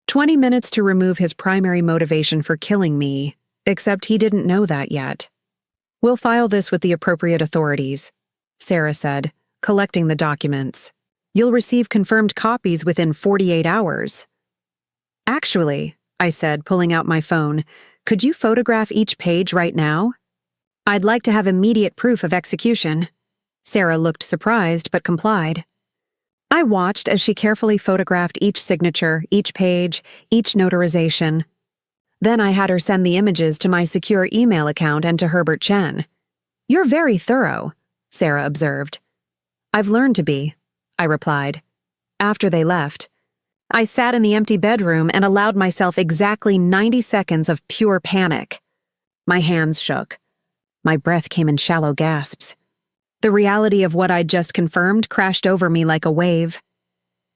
20 minutes to remove his primary motivation for killing me, except he didn't know that yet. We'll file this with the appropriate authorities, Sarah said, collecting the documents. You'll receive confirmed copies within 48 hours. Actually, I said, pulling out my phone, could you photograph each page right now? I'd like to have immediate proof of execution. Sarah looked surprised but complied. I watched as she carefully photographed each signature, each page, each notarization. Then I had her send the images to my secure email account and to Herbert Chen. "You're very thorough," Sarah observed. "I've learned to be," I replied. After they left, I sat in the empty bedroom and allowed myself exactly 90 seconds of pure panic. My hands shook. My breath came in shallow gasps. The reality of what I'd just confirmed crashed over me like a wave.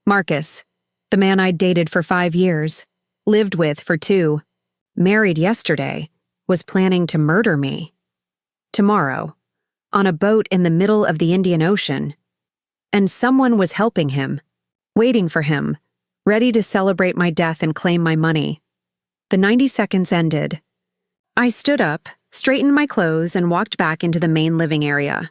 Marcus, the man I'd dated for 5 years, lived with for 2, married yesterday, was planning to murder me. Tomorrow, on a boat in the middle of the Indian Ocean. And someone was helping him, waiting for him, ready to celebrate my death and claim my money. The 90 seconds ended. I stood up, straightened my clothes, and walked back into the main living area.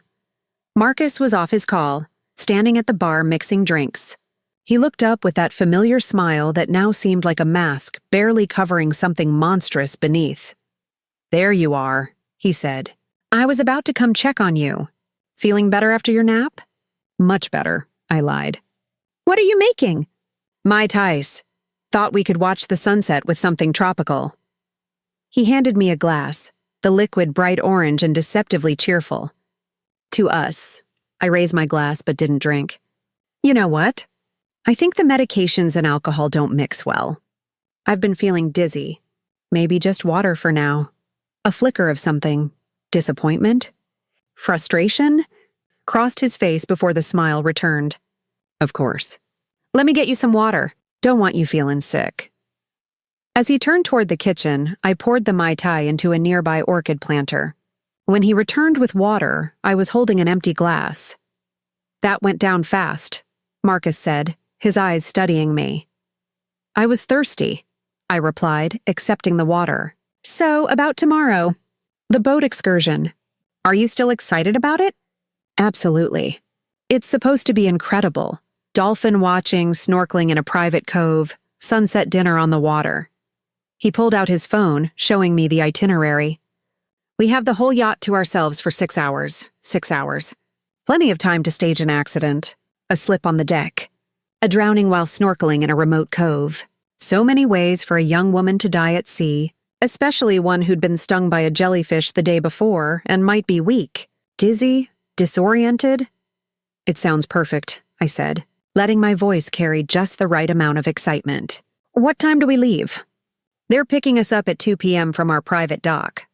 Marcus was off his call, standing at the bar mixing drinks. He looked up with that familiar smile that now seemed like a mask barely covering something monstrous beneath. "There you are," he said. "I was about to come check on you. Feeling better after your nap?" "Much better," I lied. "What are you making?" "Mai Tais. Thought we could watch the sunset with something tropical." He handed me a glass, the liquid bright orange and deceptively cheerful. "To us." I raised my glass but didn't drink. "You know what? I think the medications and alcohol don't mix well. I've been feeling dizzy. Maybe just water for now. A flicker of something. Disappointment? Frustration?" Crossed his face before the smile returned. "Of course. Let me get you some water. Don't want you feeling sick." As he turned toward the kitchen, I poured the Mai Tai into a nearby orchid planter. When he returned with water, I was holding an empty glass. "That went down fast," Marcus said, his eyes studying me. "I was thirsty," I replied, accepting the water. "So, about tomorrow. The boat excursion. Are you still excited about it?" "Absolutely. It's supposed to be incredible. Dolphin watching, snorkeling in a private cove, sunset dinner on the water." He pulled out his phone, showing me the itinerary. "We have the whole yacht to ourselves for 6 hours. 6 hours. Plenty of time to stage an accident. A slip on the deck. A drowning while snorkeling in a remote cove. So many ways for a young woman to die at sea, especially one who'd been stung by a jellyfish the day before and might be weak, dizzy, disoriented." "It sounds perfect," I said, letting my voice carry just the right amount of excitement. "What time do we leave?" "They're picking us up at 2 p.m. from our private dock."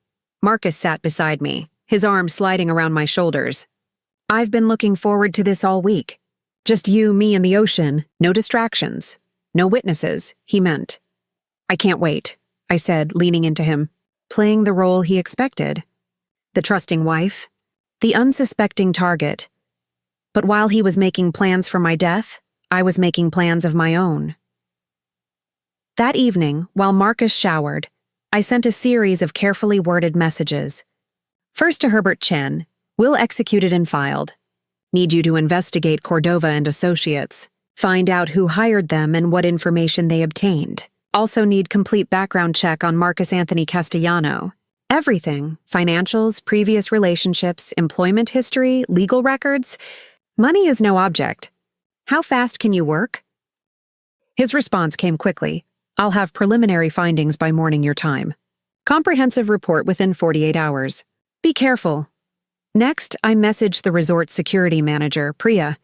Marcus sat beside me, his arm sliding around my shoulders. "I've been looking forward to this all week. Just you, me, and the ocean, no distractions. No witnesses," he meant. "I can't wait," I said, leaning into him, playing the role he expected. The trusting wife, the unsuspecting target. But while he was making plans for my death, I was making plans of my own. That evening, while Marcus showered, I sent a series of carefully worded messages. First to Herbert Chen, "Will executed and filed. Need you to investigate Cordova and Associates. Find out who hired them and what information they obtained. Also need complete background check on Marcus Anthony Castellano. Everything, financials, previous relationships, employment history, legal records. Money is no object. How fast can you work?" His response came quickly. "I'll have preliminary findings by morning your time. Comprehensive report within 48 hours. Be careful." Next, I messaged the resort's security manager, Priya.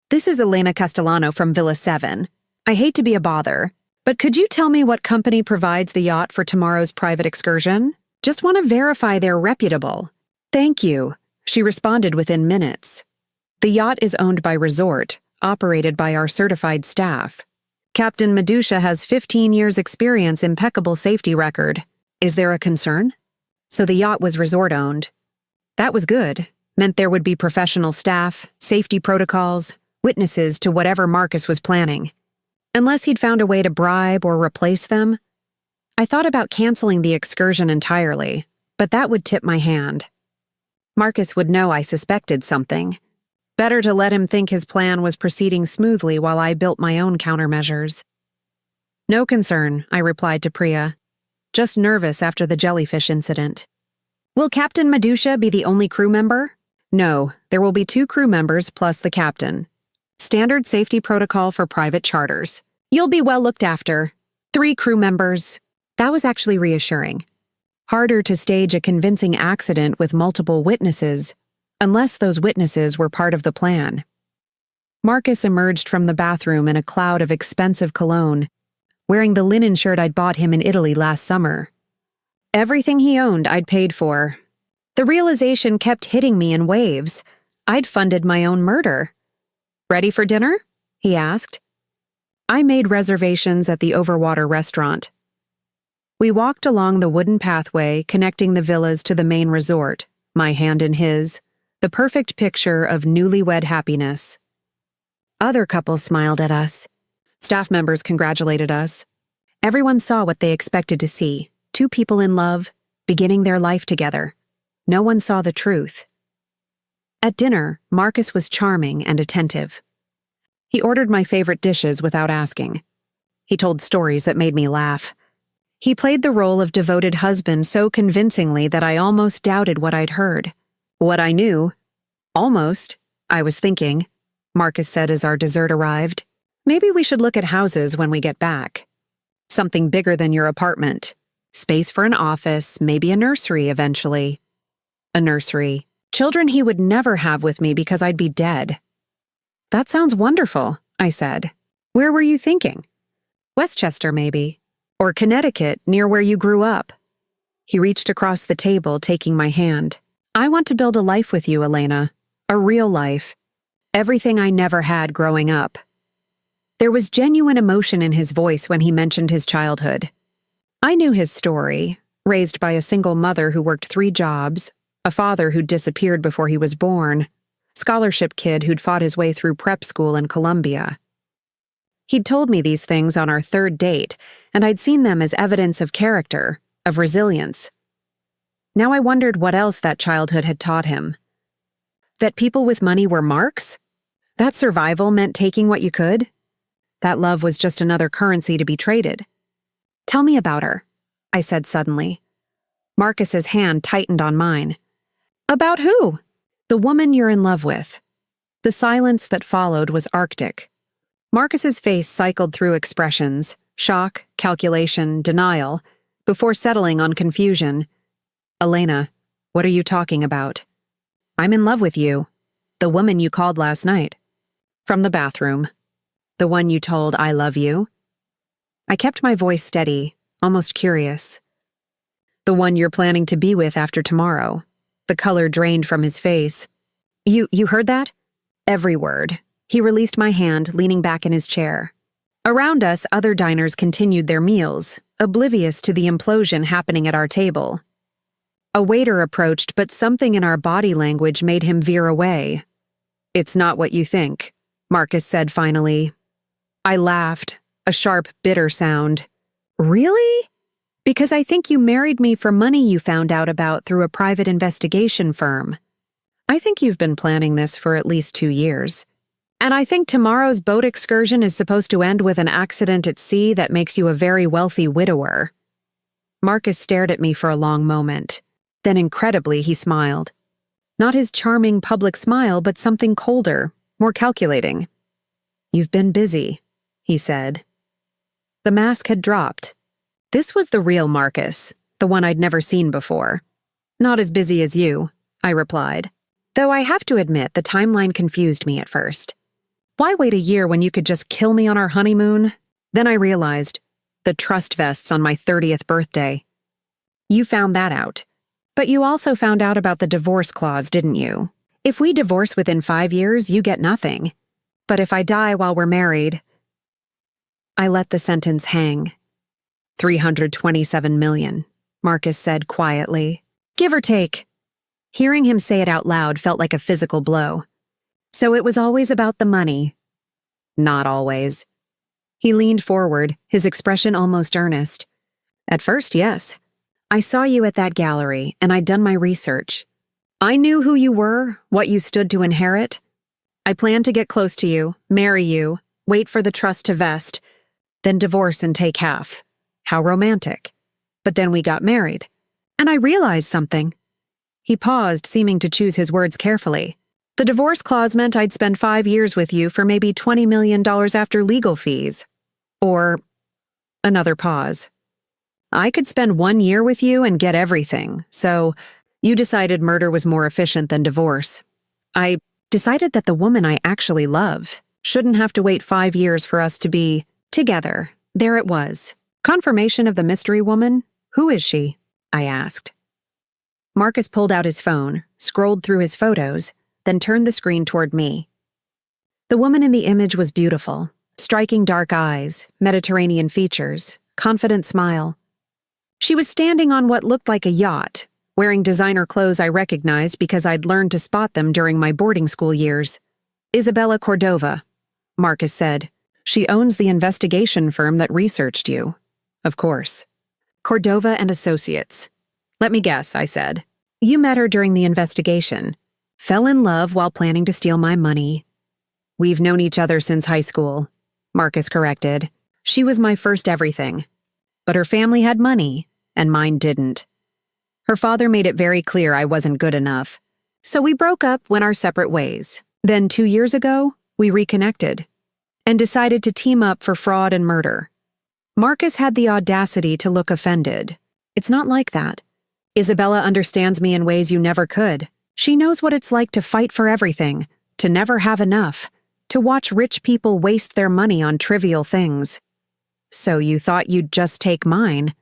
"This is Elena Castellano from Villa 7. I hate to be a bother, but could you tell me what company provides the yacht for tomorrow's private excursion? Just want to verify they're reputable." "Thank you," she responded within minutes. "The yacht is owned by Resort, operated by our certified staff. Captain Medusha has 15 years' experience, impeccable safety record. Is there a concern?" So the yacht was resort-owned. That was good. Meant there would be professional staff, safety protocols, witnesses to whatever Marcus was planning. Unless he'd found a way to bribe or replace them. I thought about canceling the excursion entirely, but that would tip my hand. Marcus would know I suspected something. Better to let him think his plan was proceeding smoothly while I built my own countermeasures. "No concern," I replied to Priya. "Just nervous after the jellyfish incident." "Will Captain Medusha be the only crew member?" "No, there will be 2 crew members plus the captain." Standard safety protocol for private charters. You'll be well looked after. 3 crew members. That was actually reassuring. Harder to stage a convincing accident with multiple witnesses, unless those witnesses were part of the plan. Marcus emerged from the bathroom in a cloud of expensive cologne, wearing the linen shirt I'd bought him in Italy last summer. Everything he owned I'd paid for. The realization kept hitting me in waves. I'd funded my own murder. "Ready for dinner?" he asked. I made reservations at the Overwater restaurant. We walked along the wooden pathway connecting the villas to the main resort, my hand in his, the perfect picture of newlywed happiness. Other couples smiled at us. Staff members congratulated us. Everyone saw what they expected to see, 2 people in love, beginning their life together. No one saw the truth. At dinner, Marcus was charming and attentive. He ordered my favorite dishes without asking. He told stories that made me laugh. He played the role of devoted husband so convincingly that I almost doubted what I'd heard. What I knew. Almost, I was thinking, Marcus said as our dessert arrived. Maybe we should look at houses when we get back. Something bigger than your apartment. Space for an office, maybe a nursery eventually. A nursery. Children he would never have with me because I'd be dead. That sounds wonderful, I said. Where were you thinking? Westchester, maybe. Or Connecticut, near where you grew up. He reached across the table, taking my hand. I want to build a life with you, Elena. A real life. Everything I never had growing up. There was genuine emotion in his voice when he mentioned his childhood. I knew his story, raised by a single mother who worked 3 jobs, a father who'd disappeared before he was born, scholarship kid who'd fought his way through prep school in Columbia. He'd told me these things on our 3rd date, and I'd seen them as evidence of character, of resilience. Now I wondered what else that childhood had taught him. That people with money were marks? That survival meant taking what you could? That love was just another currency to be traded. Tell me about her, I said suddenly. Marcus's hand tightened on mine. About who? The woman you're in love with. The silence that followed was arctic. Marcus's face cycled through expressions, shock, calculation, denial, before settling on confusion. Elena, what are you talking about? I'm in love with you. The woman you called last night. From the bathroom. The one you told I love you. I kept my voice steady, almost curious. The one you're planning to be with after tomorrow. The color drained from his face. You heard that? Every word. He released my hand, leaning back in his chair. Around us, other diners continued their meals, oblivious to the implosion happening at our table. A waiter approached, but something in our body language made him veer away. It's not what you think, Marcus said finally. I laughed, a sharp, bitter sound. Really? Because I think you married me for money you found out about through a private investigation firm. I think you've been planning this for at least 2 years. And I think tomorrow's boat excursion is supposed to end with an accident at sea that makes you a very wealthy widower. Marcus stared at me for a long moment. Then incredibly, he smiled. Not his charming public smile, but something colder, more calculating. You've been busy, he said. The mask had dropped. This was the real Marcus, the one I'd never seen before. Not as busy as you, I replied. Though I have to admit the timeline confused me at first. Why wait a year when you could just kill me on our honeymoon? Then I realized. The trust vests on my 30th birthday. You found that out. But you also found out about the divorce clause, didn't you? If we divorce within 5 years, you get nothing. But if I die while we're married... I let the sentence hang. 327 million, Marcus said quietly. Give or take. Hearing him say it out loud felt like a physical blow. So it was always about the money. Not always. He leaned forward, his expression almost earnest. At first, yes. I saw you at that gallery, and I'd done my research. I knew who you were, what you stood to inherit. I planned to get close to you, marry you, wait for the trust to vest, then divorce and take half. How romantic. But then we got married. And I realized something. He paused, seeming to choose his words carefully. The divorce clause meant I'd spend 5 years with you for maybe $20 million after legal fees. Or another pause. I could spend 1 year with you and get everything, so you decided murder was more efficient than divorce. I decided that the woman I actually love shouldn't have to wait 5 years for us to be together. There it was. Confirmation of the mystery woman? Who is she? I asked. Marcus pulled out his phone, scrolled through his photos, then turned the screen toward me. The woman in the image was beautiful. Striking dark eyes, Mediterranean features, confident smile. She was standing on what looked like a yacht, wearing designer clothes I recognized because I'd learned to spot them during my boarding school years. Isabella Cordova, Marcus said. She owns the investigation firm that researched you. Of course. Cordova and Associates. Let me guess, I said. You met her during the investigation. Fell in love while planning to steal my money. We've known each other since high school, Marcus corrected. She was my first everything. But her family had money, and mine didn't. Her father made it very clear I wasn't good enough. So we broke up, went our separate ways. Then 2 years ago, we reconnected and decided to team up for fraud and murder. Marcus had the audacity to look offended. It's not like that. Isabella understands me in ways you never could. She knows what it's like to fight for everything, to never have enough, to watch rich people waste their money on trivial things. So you thought you'd just take mine?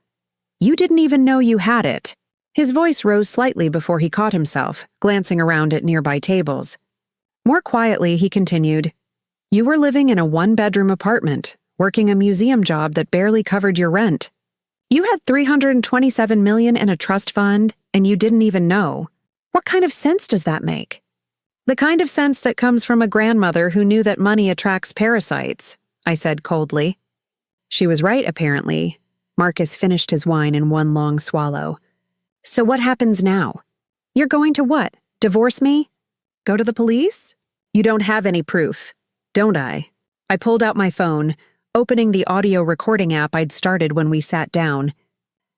You didn't even know you had it. His voice rose slightly before he caught himself, glancing around at nearby tables. More quietly, he continued, You were living in a 1-bedroom apartment, working a museum job that barely covered your rent. You had $327 million in a trust fund, and you didn't even know. What kind of sense does that make? The kind of sense that comes from a grandmother who knew that money attracts parasites, I said coldly. She was right, apparently. Marcus finished his wine in one long swallow. So what happens now? You're going to what? Divorce me? Go to the police? You don't have any proof, don't I? I pulled out my phone, opening the audio recording app I'd started when we sat down.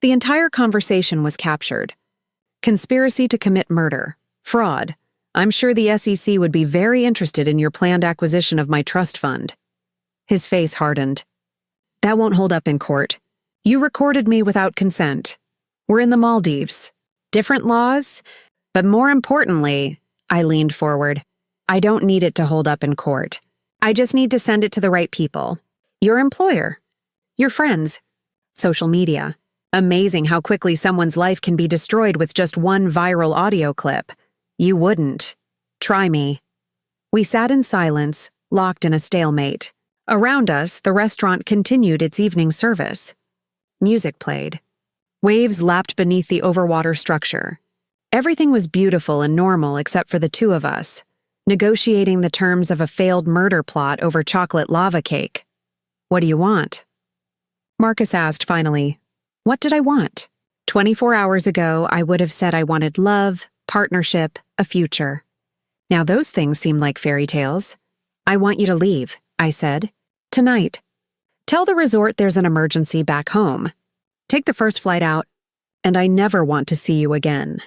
The entire conversation was captured. Conspiracy to commit murder. Fraud. I'm sure the SEC would be very interested in your planned acquisition of my trust fund. His face hardened. That won't hold up in court. You recorded me without consent. We're in the Maldives. Different laws, but more importantly, I leaned forward. I don't need it to hold up in court. I just need to send it to the right people. Your employer. Your friends. Social media. Amazing how quickly someone's life can be destroyed with just one viral audio clip. You wouldn't. Try me. We sat in silence, locked in a stalemate. Around us, the restaurant continued its evening service. Music played. Waves lapped beneath the overwater structure. Everything was beautiful and normal except for the two of us, negotiating the terms of a failed murder plot over chocolate lava cake. What do you want? Marcus asked finally. What did I want? 24 hours ago, I would have said I wanted love, partnership, a future. Now those things seem like fairy tales. I want you to leave, I said. Tonight. Tell the resort there's an emergency back home. Take the first flight out, and I never want to see you again.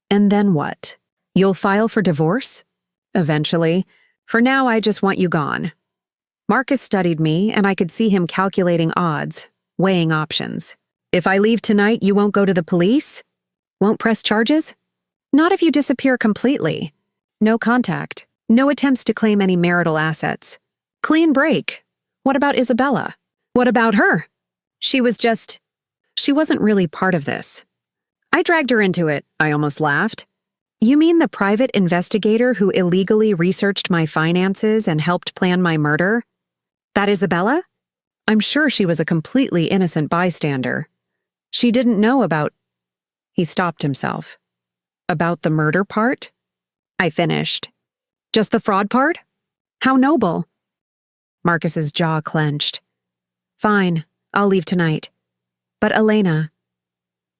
And then what? You'll file for divorce? Eventually. For now, I just want you gone. Marcus studied me, and I could see him calculating odds, weighing options. If I leave tonight, you won't go to the police? Won't press charges? Not if you disappear completely. No contact. No attempts to claim any marital assets. Clean break. What about Isabella? What about her? She wasn't really part of this. I dragged her into it, I almost laughed. You mean the private investigator who illegally researched my finances and helped plan my murder? That Isabella? I'm sure she was a completely innocent bystander. She didn't know about... He stopped himself. About the murder part? I finished. Just the fraud part? How noble. Marcus's jaw clenched. Fine, I'll leave tonight. But Elena...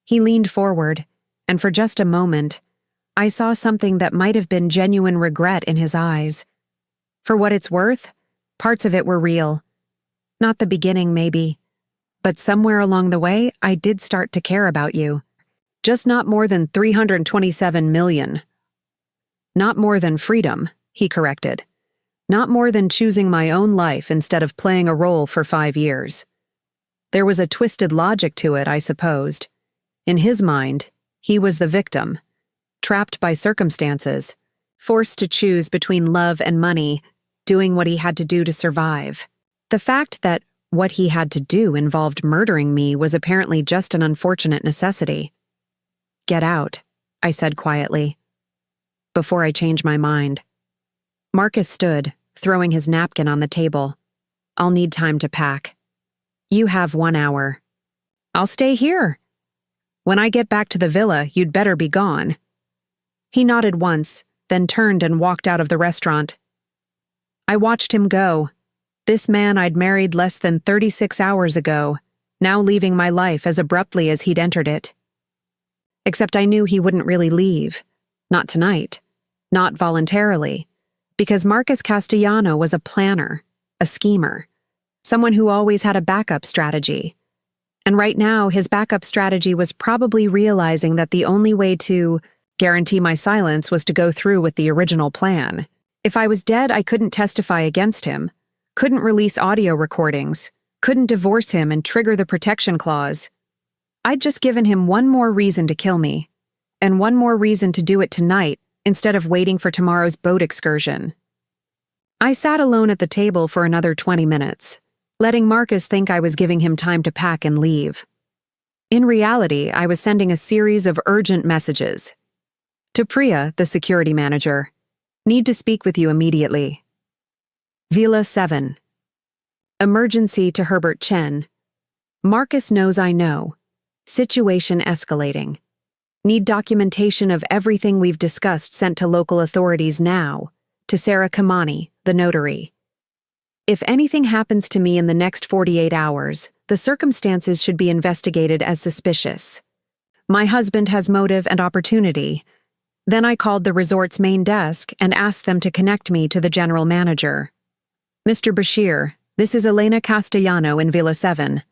He leaned forward, and for just a moment, I saw something that might have been genuine regret in his eyes. For what it's worth, parts of it were real. Not the beginning, maybe. But somewhere along the way, I did start to care about you. Just not more than $327 million. Not more than freedom, he corrected. Not more than choosing my own life instead of playing a role for 5 years. There was a twisted logic to it, I supposed. In his mind, he was the victim, trapped by circumstances, forced to choose between love and money, doing what he had to do to survive. The fact that what he had to do involved murdering me was apparently just an unfortunate necessity. Get out, I said quietly, before I changed my mind. Marcus stood, throwing his napkin on the table. I'll need time to pack. You have 1 hour. I'll stay here. When I get back to the villa, you'd better be gone. He nodded once, then turned and walked out of the restaurant. I watched him go. This man I'd married less than 36 hours ago, now leaving my life as abruptly as he'd entered it. Except I knew he wouldn't really leave. Not tonight. Not voluntarily. Because Marcus Castellano was a planner, a schemer, someone who always had a backup strategy. And right now, his backup strategy was probably realizing that the only way to guarantee my silence was to go through with the original plan. If I was dead, I couldn't testify against him, couldn't release audio recordings, couldn't divorce him and trigger the protection clause. I'd just given him one more reason to kill me, and one more reason to do it tonight instead of waiting for tomorrow's boat excursion. I sat alone at the table for another 20 minutes, letting Marcus think I was giving him time to pack and leave. In reality, I was sending a series of urgent messages. To Priya, the security manager. Need to speak with you immediately. Villa 7. Emergency to Herbert Chen. Marcus knows I know. Situation escalating. Need documentation of everything we've discussed sent to local authorities now. To Sarah Kamani, the notary. If anything happens to me in the next 48 hours, the circumstances should be investigated as suspicious. My husband has motive and opportunity. Then I called the resort's main desk and asked them to connect me to the general manager. Mr. Bashir, this is Elena Castellano in Villa 7.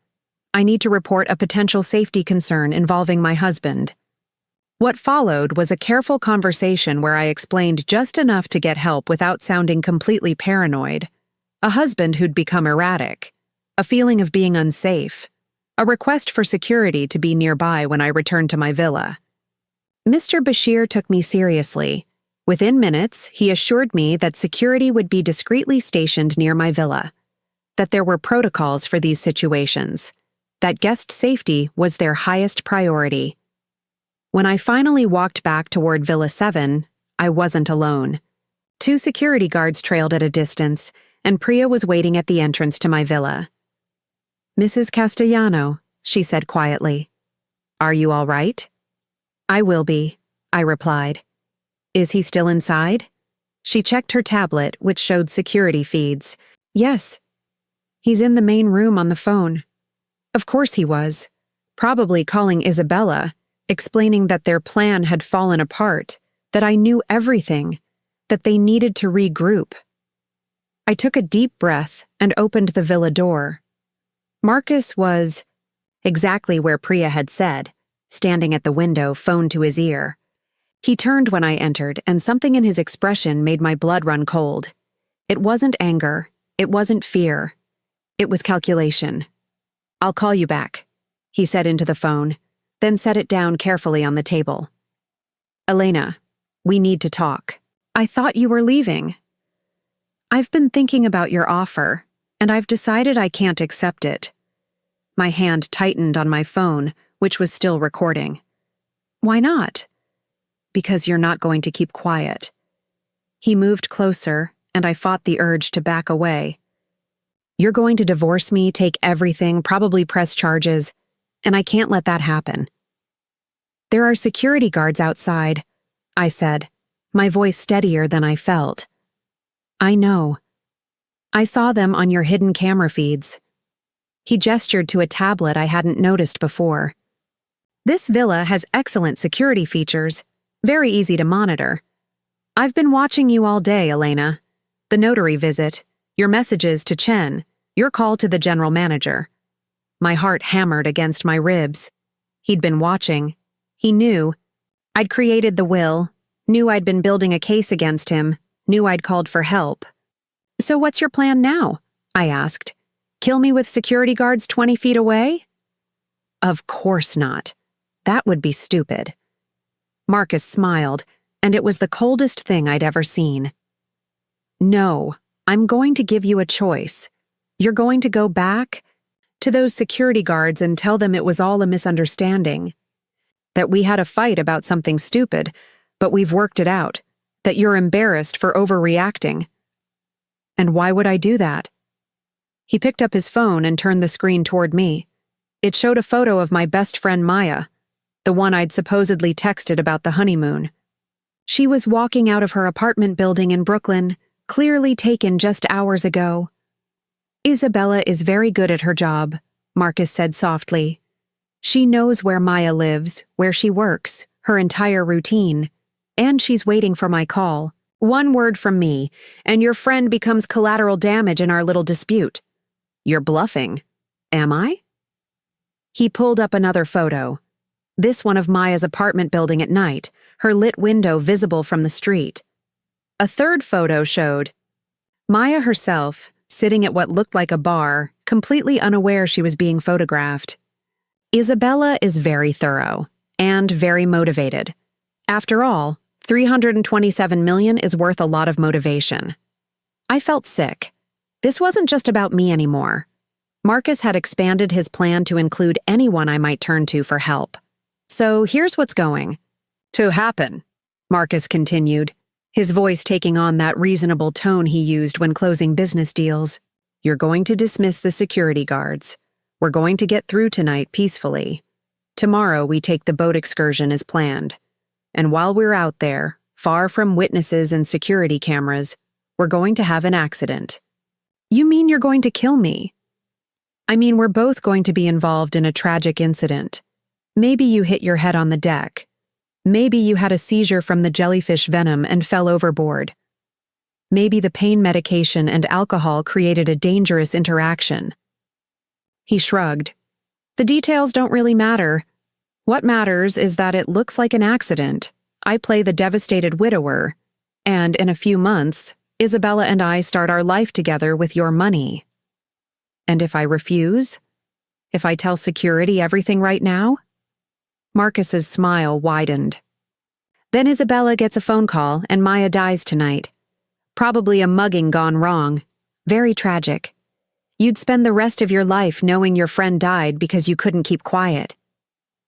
I need to report a potential safety concern involving my husband. What followed was a careful conversation where I explained just enough to get help without sounding completely paranoid. A husband who'd become erratic. A feeling of being unsafe. A request for security to be nearby when I returned to my villa. Mr. Bashir took me seriously. Within minutes, he assured me that security would be discreetly stationed near my villa. That there were protocols for these situations. That guest safety was their highest priority. When I finally walked back toward Villa 7, I wasn't alone. 2 security guards trailed at a distance, and Priya was waiting at the entrance to my villa. Mrs. Castellano, she said quietly. Are you all right? I will be, I replied. Is he still inside? She checked her tablet, which showed security feeds. Yes. He's in the main room on the phone. Of course he was. Probably calling Isabella, explaining that their plan had fallen apart, that I knew everything, that they needed to regroup. I took a deep breath and opened the villa door. Marcus was exactly where Priya had said, standing at the window, phone to his ear. He turned when I entered, and something in his expression made my blood run cold. It wasn't anger. It wasn't fear. It was calculation. I'll call you back, he said into the phone, then set it down carefully on the table. Elena, we need to talk. I thought you were leaving. I've been thinking about your offer, and I've decided I can't accept it. My hand tightened on my phone, which was still recording. Why not? Because you're not going to keep quiet. He moved closer, and I fought the urge to back away. You're going to divorce me, take everything, probably press charges, and I can't let that happen. There are security guards outside, I said, my voice steadier than I felt. I know. I saw them on your hidden camera feeds. He gestured to a tablet I hadn't noticed before. This villa has excellent security features, very easy to monitor. I've been watching you all day, Elena. The notary visit, your messages to Chen, your call to the general manager. My heart hammered against my ribs. He'd been watching. He knew. I'd created the will, knew I'd been building a case against him, knew I'd called for help. "So what's your plan now?" I asked. "Kill me with security guards 20 feet away?" "Of course not. That would be stupid." Marcus smiled, and it was the coldest thing I'd ever seen. "No, I'm going to give you a choice. You're going to go back to those security guards and tell them it was all a misunderstanding. That we had a fight about something stupid, but we've worked it out. That you're embarrassed for overreacting." "And why would I do that?" He picked up his phone and turned the screen toward me. It showed a photo of my best friend Maya, the one I'd supposedly texted about the honeymoon. She was walking out of her apartment building in Brooklyn, clearly taken just hours ago. "Isabella is very good at her job," Marcus said softly. "She knows where Maya lives, where she works, her entire routine, and she's waiting for my call. One word from me, and your friend becomes collateral damage in our little dispute." "You're bluffing." "Am I?" He pulled up another photo. This one of Maya's apartment building at night, her lit window visible from the street. A third photo showed Maya herself, sitting at what looked like a bar, completely unaware she was being photographed. Isabella is very thorough and very motivated. After all, $327 million is worth a lot of motivation. I felt sick. This wasn't just about me anymore. Marcus had expanded his plan to include anyone I might turn to for help. "So here's what's going to happen," Marcus continued, his voice taking on that reasonable tone he used when closing business deals. "You're going to dismiss the security guards. We're going to get through tonight peacefully. Tomorrow we take the boat excursion as planned. And while we're out there, far from witnesses and security cameras, we're going to have an accident." "You mean you're going to kill me?" "I mean we're both going to be involved in a tragic incident. Maybe you hit your head on the deck. Maybe you had a seizure from the jellyfish venom and fell overboard. Maybe the pain medication and alcohol created a dangerous interaction." He shrugged. "The details don't really matter. What matters is that it looks like an accident. I play the devastated widower, and in a few months, Isabella and I start our life together with your money." "And if I refuse? If I tell security everything right now?" Marcus's smile widened. "Then Isabella gets a phone call and Maya dies tonight. Probably a mugging gone wrong. Very tragic. You'd spend the rest of your life knowing your friend died because you couldn't keep quiet."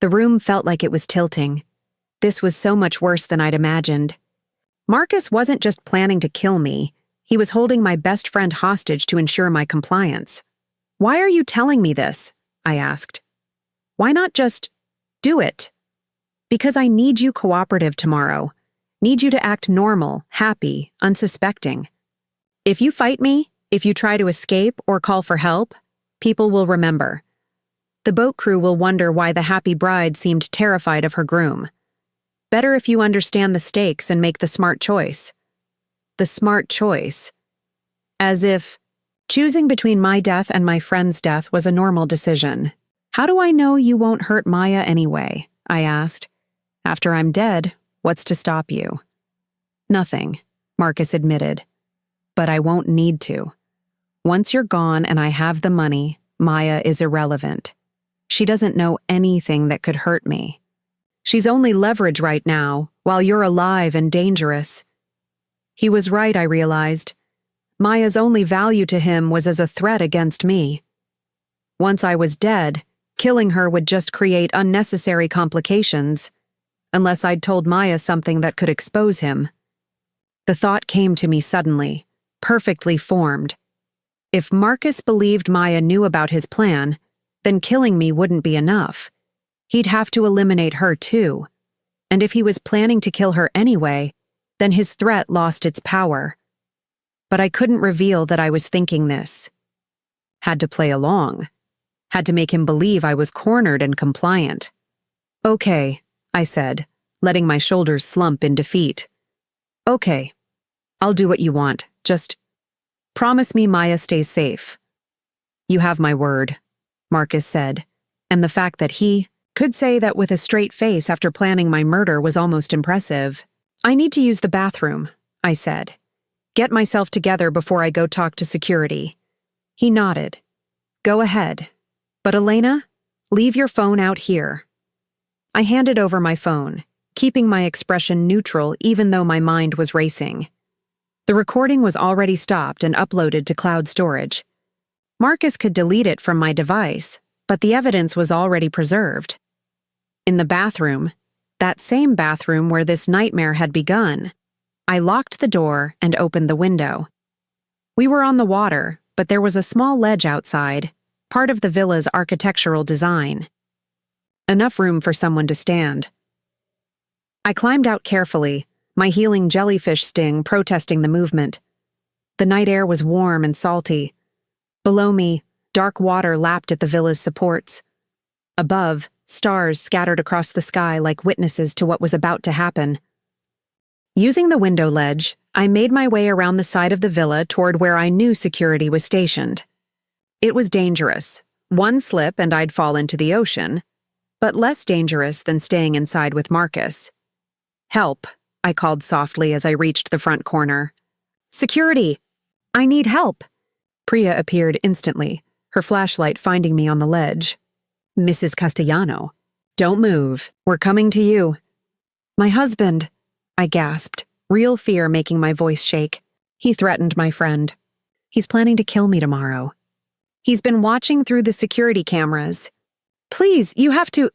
The room felt like it was tilting. This was so much worse than I'd imagined. Marcus wasn't just planning to kill me. He was holding my best friend hostage to ensure my compliance. "Why are you telling me this?" I asked. "Why not just do it?" "Because I need you cooperative tomorrow. Need you to act normal, happy, unsuspecting. If you fight me, if you try to escape or call for help, people will remember. The boat crew will wonder why the happy bride seemed terrified of her groom. Better if you understand the stakes and make the smart choice." The smart choice. As if choosing between my death and my friend's death was a normal decision. "How do I know you won't hurt Maya anyway?" I asked. "After I'm dead, what's to stop you?" "Nothing," Marcus admitted. "But I won't need to. Once you're gone and I have the money, Maya is irrelevant. She doesn't know anything that could hurt me. She's only leverage right now, while you're alive and dangerous." He was right, I realized. Maya's only value to him was as a threat against me. Once I was dead, killing her would just create unnecessary complications, unless I'd told Maya something that could expose him. The thought came to me suddenly, perfectly formed. If Marcus believed Maya knew about his plan, then killing me wouldn't be enough. He'd have to eliminate her too. And if he was planning to kill her anyway, then his threat lost its power. But I couldn't reveal that I was thinking this. Had to play along. Had to make him believe I was cornered and compliant. "Okay," I said, letting my shoulders slump in defeat. "Okay, I'll do what you want. Just promise me Maya stays safe." "You have my word," Marcus said, and the fact that he could say that with a straight face after planning my murder was almost impressive. I need to use the bathroom, I said. Get myself together before I go talk to security. He nodded. Go ahead. But Elena, leave your phone out here. I handed over my phone, keeping my expression neutral even though my mind was racing. The recording was already stopped and uploaded to cloud storage. Marcus could delete it from my device, but the evidence was already preserved. In the bathroom, that same bathroom where this nightmare had begun, I locked the door and opened the window. We were on the water, but there was a small ledge outside, part of the villa's architectural design. Enough room for someone to stand. I climbed out carefully, my healing jellyfish sting protesting the movement. The night air was warm and salty. Below me, dark water lapped at the villa's supports. Above, stars scattered across the sky like witnesses to what was about to happen. Using the window ledge, I made my way around the side of the villa toward where I knew security was stationed. It was dangerous. One slip and I'd fall into the ocean, but less dangerous than staying inside with Marcus. Help, I called softly as I reached the front corner. Security! I need help! Priya appeared instantly, her flashlight finding me on the ledge. Mrs. Castellano, don't move. We're coming to you. My husband, I gasped, real fear making my voice shake. He threatened my friend. He's planning to kill me tomorrow. He's been watching through the security cameras. Please, you have to...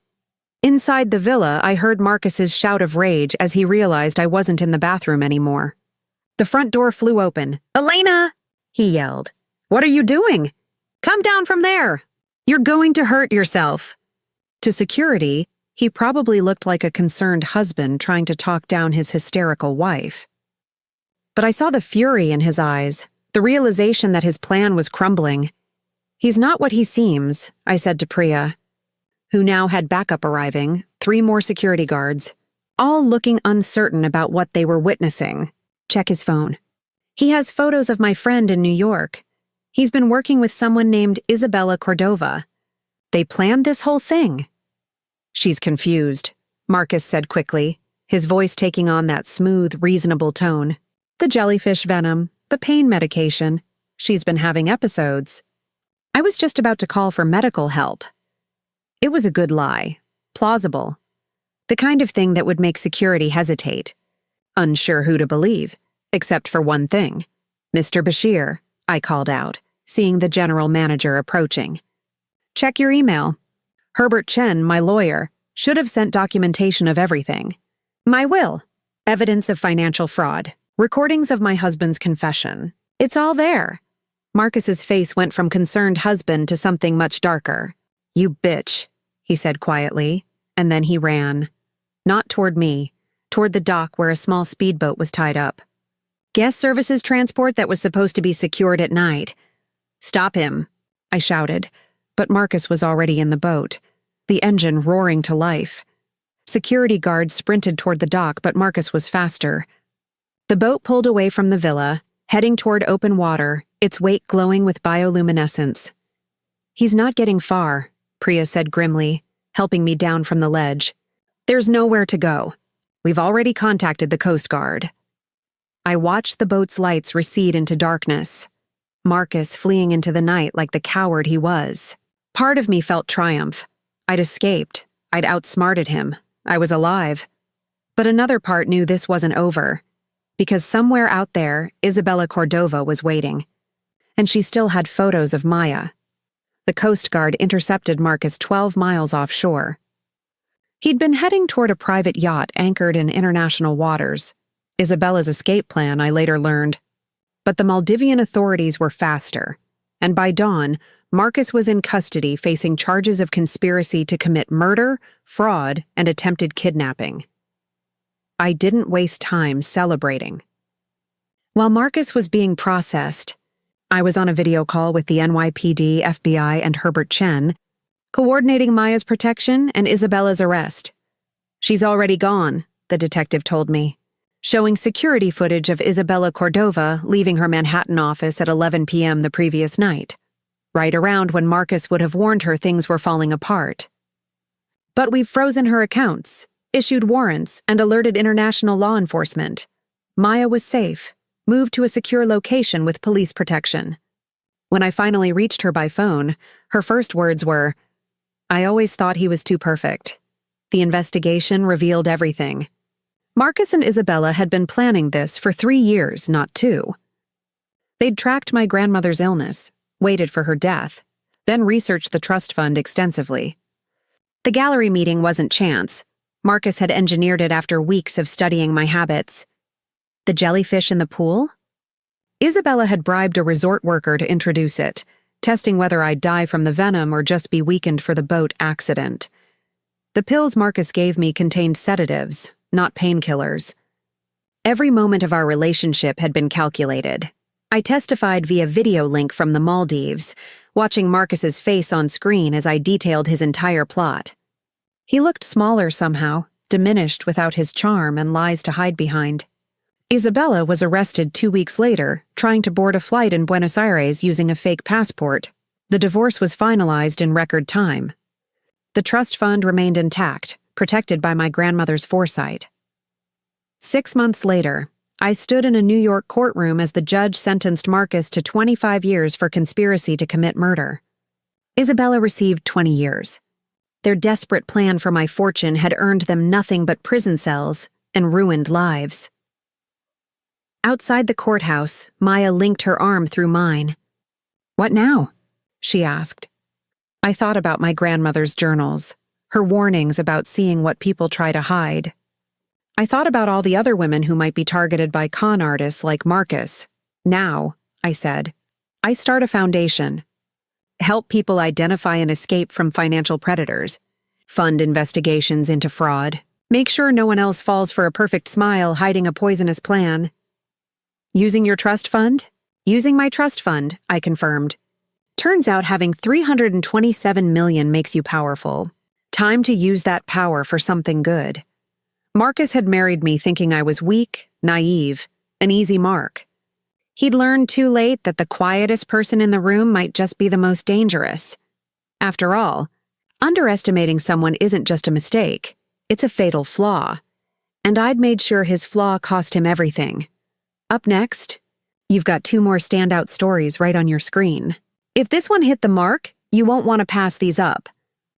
Inside the villa, I heard Marcus's shout of rage as he realized I wasn't in the bathroom anymore. The front door flew open. Elena! He yelled. What are you doing? Come down from there! You're going to hurt yourself. To security, he probably looked like a concerned husband trying to talk down his hysterical wife. But I saw the fury in his eyes, the realization that his plan was crumbling. He's not what he seems, I said to Priya, who now had backup arriving, 3 more security guards, all looking uncertain about what they were witnessing. Check his phone. He has photos of my friend in New York. He's been working with someone named Isabella Cordova. They planned this whole thing. She's confused, Marcus said quickly, his voice taking on that smooth, reasonable tone. The jellyfish venom, the pain medication. She's been having episodes. I was just about to call for medical help. It was a good lie, plausible. The kind of thing that would make security hesitate. Unsure who to believe, except for one thing. Mr. Bashir, I called out, seeing the general manager approaching. Check your email. Herbert Chen, my lawyer, should have sent documentation of everything. My will, evidence of financial fraud, recordings of my husband's confession. It's all there. Marcus's face went from concerned husband to something much darker. You bitch, he said quietly, and then he ran. Not toward me, toward the dock where a small speedboat was tied up. Guest services transport that was supposed to be secured at night. Stop him, I shouted, but Marcus was already in the boat, the engine roaring to life. Security guards sprinted toward the dock, but Marcus was faster. The boat pulled away from the villa, heading toward open water, its wake glowing with bioluminescence. He's not getting far, Priya said grimly, helping me down from the ledge. There's nowhere to go. We've already contacted the Coast Guard. I watched the boat's lights recede into darkness, Marcus fleeing into the night like the coward he was. Part of me felt triumph. I'd escaped. I'd outsmarted him. I was alive. But another part knew this wasn't over, because somewhere out there, Isabella Cordova was waiting. And she still had photos of Maya. The Coast Guard intercepted Marcus 12 miles offshore. He'd been heading toward a private yacht anchored in international waters. Isabella's escape plan, I later learned. But the Maldivian authorities were faster, and by dawn, Marcus was in custody facing charges of conspiracy to commit murder, fraud, and attempted kidnapping. I didn't waste time celebrating. While Marcus was being processed, I was on a video call with the NYPD, FBI, and Herbert Chen, coordinating Maya's protection and Isabella's arrest. She's already gone, the detective told me, showing security footage of Isabella Cordova leaving her Manhattan office at 11 p.m. the previous night, right around when Marcus would have warned her things were falling apart. But we've frozen her accounts, issued warrants, and alerted international law enforcement. Maya was safe, moved to a secure location with police protection. When I finally reached her by phone, her first words were, "I always thought he was too perfect." The investigation revealed everything. Marcus and Isabella had been planning this for 3 years, not 2. They'd tracked my grandmother's illness, waited for her death, then researched the trust fund extensively. The gallery meeting wasn't chance. Marcus had engineered it after weeks of studying my habits. The jellyfish in the pool? Isabella had bribed a resort worker to introduce it, testing whether I'd die from the venom or just be weakened for the boat accident. The pills Marcus gave me contained sedatives, not painkillers. Every moment of our relationship had been calculated. I testified via video link from the Maldives, watching Marcus's face on screen as I detailed his entire plot. He looked smaller somehow, diminished without his charm and lies to hide behind. Isabella was arrested 2 weeks later, trying to board a flight in Buenos Aires using a fake passport. The divorce was finalized in record time. The trust fund remained intact, protected by my grandmother's foresight. 6 months later, I stood in a New York courtroom as the judge sentenced Marcus to 25 years for conspiracy to commit murder. Isabella received 20 years. Their desperate plan for my fortune had earned them nothing but prison cells and ruined lives. Outside the courthouse, Maya linked her arm through mine. "What now?" she asked. I thought about my grandmother's journals, her warnings about seeing what people try to hide. I thought about all the other women who might be targeted by con artists like Marcus. "Now," I said, "I start a foundation. Help people identify and escape from financial predators. Fund investigations into fraud. Make sure no one else falls for a perfect smile hiding a poisonous plan." "Using your trust fund?" "Using my trust fund," I confirmed. "Turns out having $327 million makes you powerful. Time to use that power for something good." Marcus had married me thinking I was weak, naive, an easy mark. He'd learned too late that the quietest person in the room might just be the most dangerous. After all, underestimating someone isn't just a mistake, it's a fatal flaw. And I'd made sure his flaw cost him everything. Up next, you've got 2 more standout stories right on your screen. If this one hit the mark, you won't want to pass these up.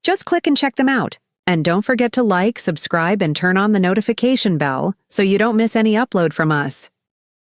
Just click and check them out. And don't forget to like, subscribe, and turn on the notification bell so you don't miss any upload from us.